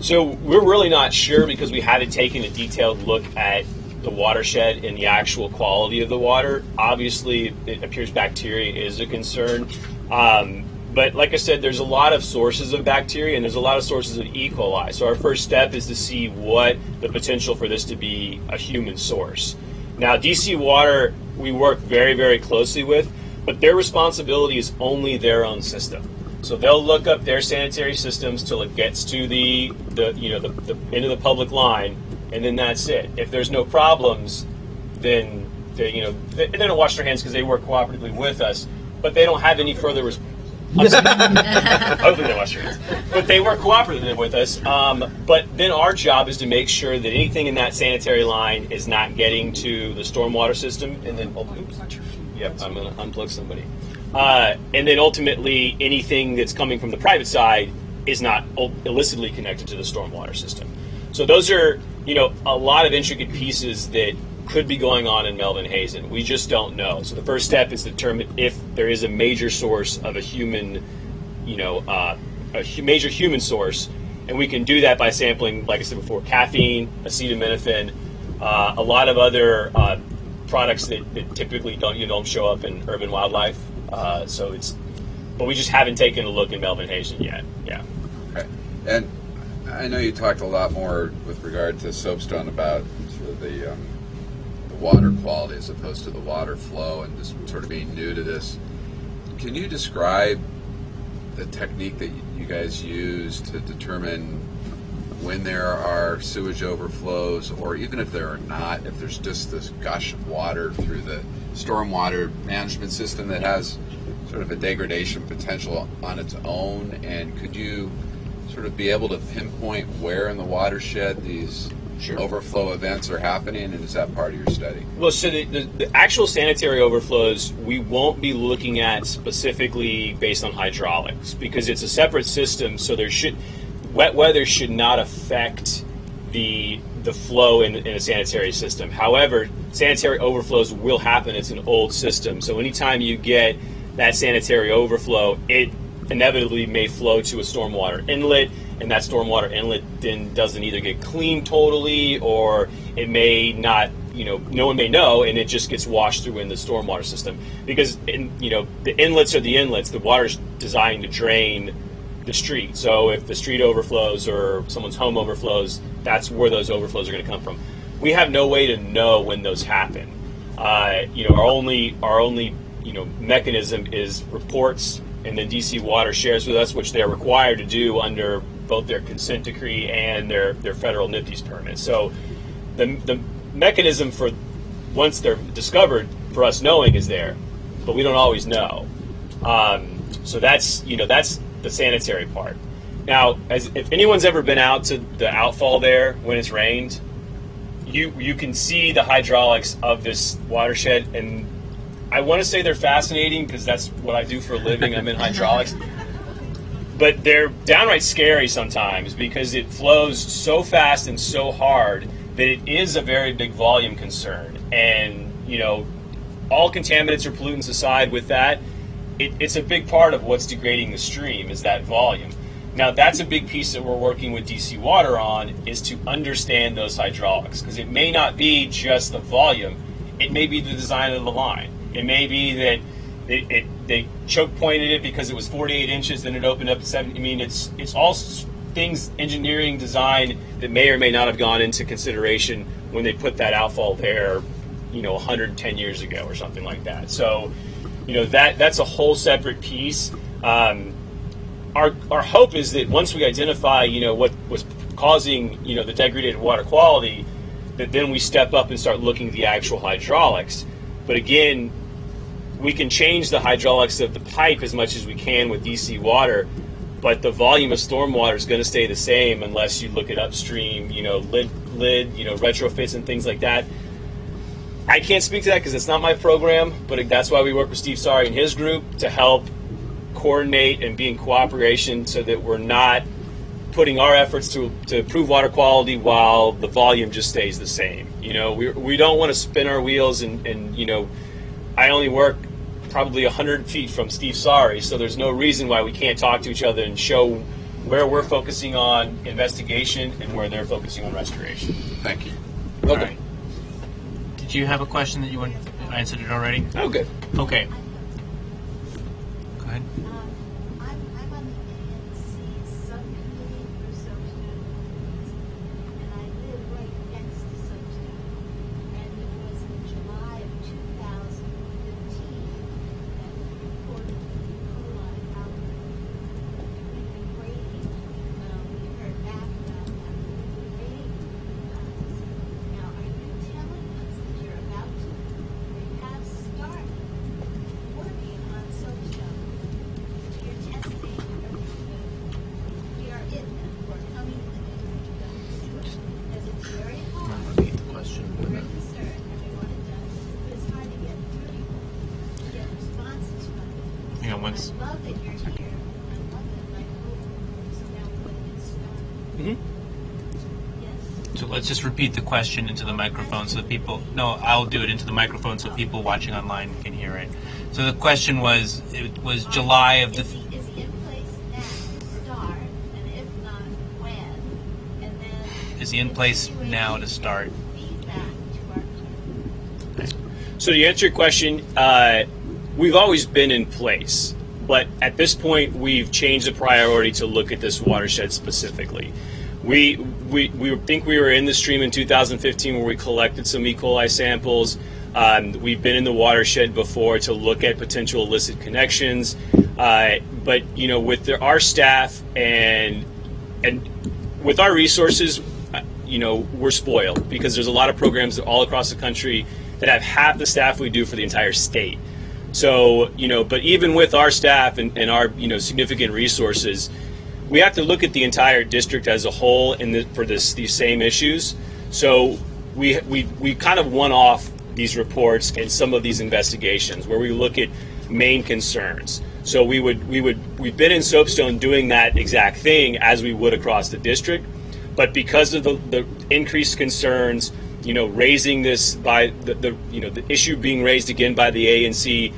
So we're really not sure because we haven't taken a detailed look at the watershed and the actual quality of the water. Obviously, it appears bacteria is a concern. But like I said, there's a lot of sources of bacteria and there's a lot of sources of E. coli. So our first step is to see what the potential for this to be a human source. Now, DC Water, we work very, very closely with, but their responsibility is only their own system. So they'll look up their sanitary systems till it gets to the end of the public line, and then that's it. If there's no problems, then they don't wash their hands because they work cooperatively with us, but they don't have any further hopefully they wash their hands. But they work cooperatively with us. But then our job is to make sure that anything in that sanitary line is not getting to the stormwater system. And then, yep, I'm going to unplug somebody. And then ultimately, anything that's coming from the private side is not illicitly connected to the stormwater system. So those are, a lot of intricate pieces that could be going on in Melvin Hazen. We just don't know. So the first step is to determine if there is a major source of a human, major human source, and we can do that by sampling, like I said before, caffeine, acetaminophen, a lot of other products that typically don't show up in urban wildlife. But we just haven't taken a look in Melvin Hazen yet. Yeah. Okay. And I know you talked a lot more with regard to soapstone about sort of the water quality as opposed to the water flow and just sort of being new to this. Can you describe the technique that you guys use to determine when there are sewage overflows, or even if there are not, if there's just this gush of water through the stormwater management system that has sort of a degradation potential on its own? And could you sort of be able to pinpoint where in the watershed these overflow events are happening, and is that part of your study? Well, so the actual sanitary overflows we won't be looking at specifically based on hydraulics because it's a separate system. So wet weather should not affect the flow in a sanitary system. However, sanitary overflows will happen. It's an old system, so anytime you get that sanitary overflow, it inevitably may flow to a stormwater inlet, and that stormwater inlet then doesn't either get cleaned totally, or it may not, no one may know, and it just gets washed through in the stormwater system. Because, the inlets are the inlets. The water's designed to drain the street. So if the street overflows or someone's home overflows, that's where those overflows are going to come from. We have no way to know when those happen. Our only mechanism is reports, and then DC Water shares with us, which they're required to do under both their consent decree and their federal NIPDES permit. So the mechanism for once they're discovered for us knowing is there, but we don't always know. So that's the sanitary part. Now, if anyone's ever been out to the outfall there when it's rained, you can see the hydraulics of this watershed, and I want to say they're fascinating because that's what I do for a living. I'm in hydraulics. But they're downright scary sometimes because it flows so fast and so hard that it is a very big volume concern. And, all contaminants or pollutants aside with that, it's a big part of what's degrading the stream is that volume. Now, that's a big piece that we're working with DC Water on, is to understand those hydraulics, because it may not be just the volume. It may be the design of the line. It may be that they choke pointed it because it was 48 inches, then it opened up to 70. I mean, it's all things, engineering, design, that may or may not have gone into consideration when they put that outfall there, 110 years ago or something like that. So, that's a whole separate piece. Our hope is that once we identify, what was causing, the degraded water quality, that then we step up and start looking at the actual hydraulics. But again, we can change the hydraulics of the pipe as much as we can with DC water, but the volume of stormwater is going to stay the same unless you look at upstream, lid, retrofits and things like that. I can't speak to that because it's not my program, but that's why we work with Steve Sari and his group to help coordinate and be in cooperation so that we're not putting our efforts to improve water quality while the volume just stays the same. We don't want to spin our wheels and I only work probably 100 feet from Steve Sari, so there's no reason why we can't talk to each other and show where we're focusing on investigation and where they're focusing on restoration. Thank you. Okay. All right. Did you have a question that you answered it already? Oh, good. Okay. Go ahead. I'm on the ANC subcommittee for Soapstone, and I live right next to Soapstone. And it was in July of 2015 that we reported the coli outbreak. We've been waiting. We heard back about that. We've been waiting on this. Now, are you telling us that you're about to have started working on Soapstone? You're testing we are in them. We're coming to the neighborhood because it's very hard. Repeat the question. We're concerned and we want it done, but it's hard to get through, to get responses from you. Hang on one I love that you're here. I love it. I hope it's now when it started. So let's just repeat the question into the microphone so that people. No, I'll do it into the microphone so people watching online can hear it. So the question was, it was July of the. Is he in place now to start, and if not, when? And then Is he in place now to start? feedback to our clerk. So to answer your question, we've always been in place, but at this point we've changed the priority to look at this watershed specifically. We think we were in the stream in 2015 where we collected some E. coli samples. We've been in the watershed before to look at potential illicit connections, but with our staff and with our resources, we're spoiled because there's a lot of programs all across the country that have half the staff we do for the entire state. So but even with our staff and our significant resources, we have to look at the entire district as a whole for these same issues. So we kind of one off these reports and some of these investigations where we look at main concerns. So we've been in Soapstone doing that exact thing as we would across the district, but because of the increased concerns, raising this by the issue being raised again by the ANC,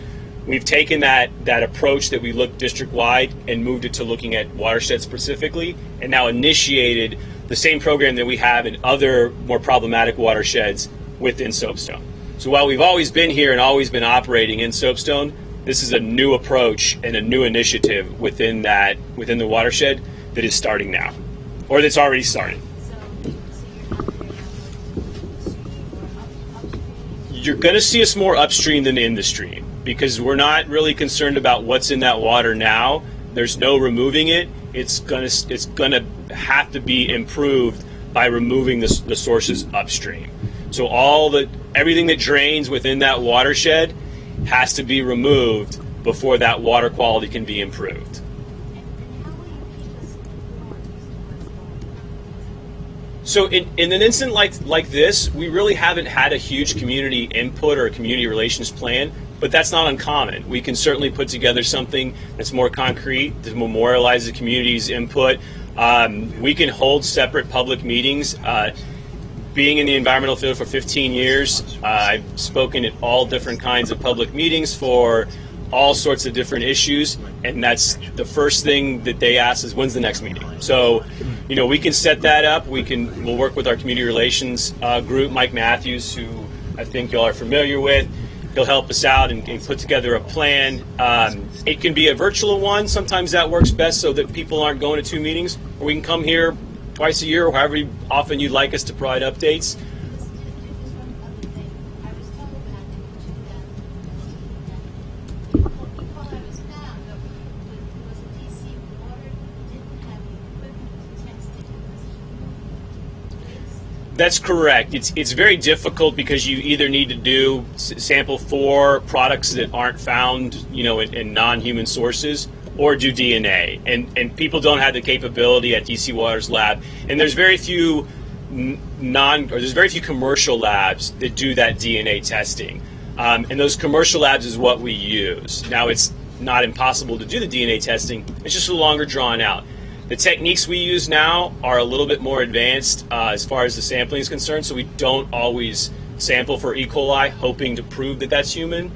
we've taken that approach that we looked district-wide and moved it to looking at watershed specifically, and now initiated the same program that we have in other more problematic watersheds within Soapstone. So while we've always been here and always been operating in Soapstone, this is a new approach and a new initiative within the watershed that is starting now, or that's already started. You're going to see us more upstream than in the stream because we're not really concerned about what's in that water now. There's no removing it. It's gonna have to be improved by removing the sources upstream. So everything that drains within that watershed has to be removed before that water quality can be improved. So in an incident like this, we really haven't had a huge community input or a community relations plan, but that's not uncommon. We can certainly put together something that's more concrete to memorialize the community's input. We can hold separate public meetings. Being in the environmental field for 15 years, I've spoken at all different kinds of public meetings for all sorts of different issues, and that's the first thing that they ask is, when's the next meeting? So, we can set that up. We'll work with our community relations group, Mike Matthews, who I think y'all are familiar with. He'll help us out and put together a plan. It can be a virtual one. Sometimes that works best so that people aren't going to two meetings. Or we can come here twice a year or however often you'd like us to provide updates. That's correct. It's very difficult because you either need to do sample for products that aren't found, in non-human sources, or do DNA. And people don't have the capability at DC Water's lab. And there's very few there's very few commercial labs that do that DNA testing. And those commercial labs is what we use. Now, it's not impossible to do the DNA testing. It's just a longer drawn out. The techniques we use now are a little bit more advanced as far as the sampling is concerned, so we don't always sample for E. coli, hoping to prove that that's human,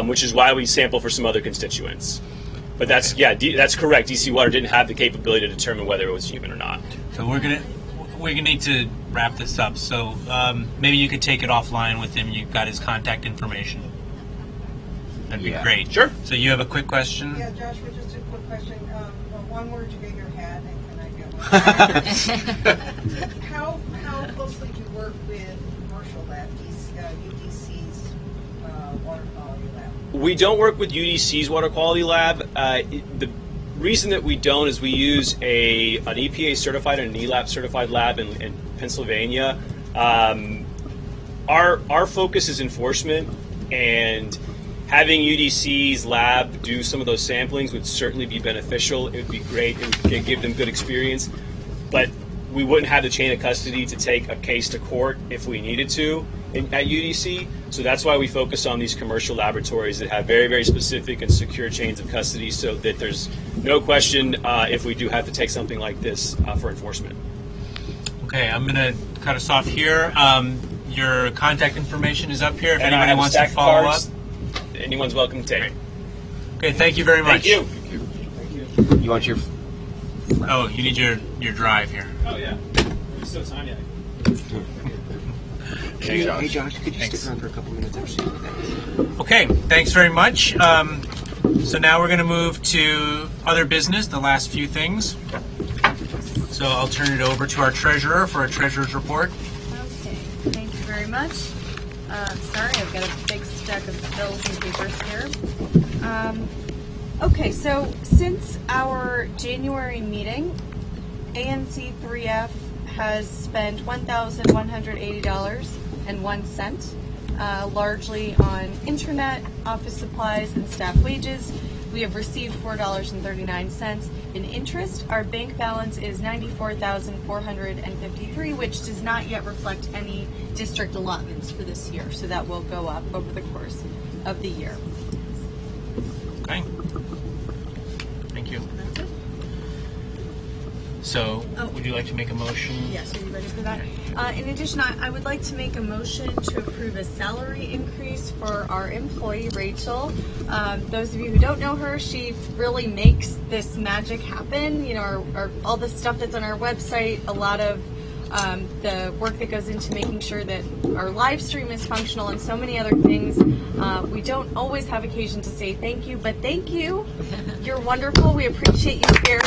which is why we sample for some other constituents. But that's correct. DC Water didn't have the capability to determine whether it was human or not. So we're gonna need to wrap this up. So maybe you could take it offline with him. You've got his contact information. That'd be great. Sure. So you have a quick question? Yeah, Joshua, just a quick question. One word to get your hat, and can I get one? How closely do you work with commercial lab, UDC's water quality lab? We don't work with UDC's water quality lab. The reason that we don't is we use an EPA certified and an ELAP certified lab in Pennsylvania. Our focus is enforcement, and having UDC's lab do some of those samplings would certainly be beneficial. It would be great. It would give them good experience. But we wouldn't have the chain of custody to take a case to court if we needed to at UDC. So that's why we focus on these commercial laboratories that have very, very specific and secure chains of custody, so that there's no question if we do have to take something like this for enforcement. Okay, I'm going to cut us off here. Your contact information is up here if And I anybody have a wants to stack of follow cards. up. Anyone's welcome to take. Okay, thank you very much. Thank you. You want your... Oh, you need your drive here. Oh, yeah. It's so tiny. Hey, Josh, could you stick around for a couple minutes? Okay, thanks very much. So now we're going to move to other business, the last few things. So I'll turn it over to our treasurer for a treasurer's report. Okay, thank you very much. Sorry, I've got a big stack of bills and papers here. Okay, so since our January meeting, ANC 3F has spent $1,180.01, largely on internet, office supplies, and staff wages. We have received $4.39 in interest. Our bank balance is $94,453, which does not yet reflect any district allotments for this year. So that will go up over the course of the year. Okay. Thank you. So, would you like to make a motion? Yes, are you ready for that? In addition, I would like to make a motion to approve a salary increase for our employee, Rachel. Those of you who don't know her, she really makes this magic happen. You know, all the stuff that's on our website, a lot of the work that goes into making sure that our live stream is functional, and so many other things. We don't always have occasion to say thank you, but thank you. You're wonderful. We appreciate you very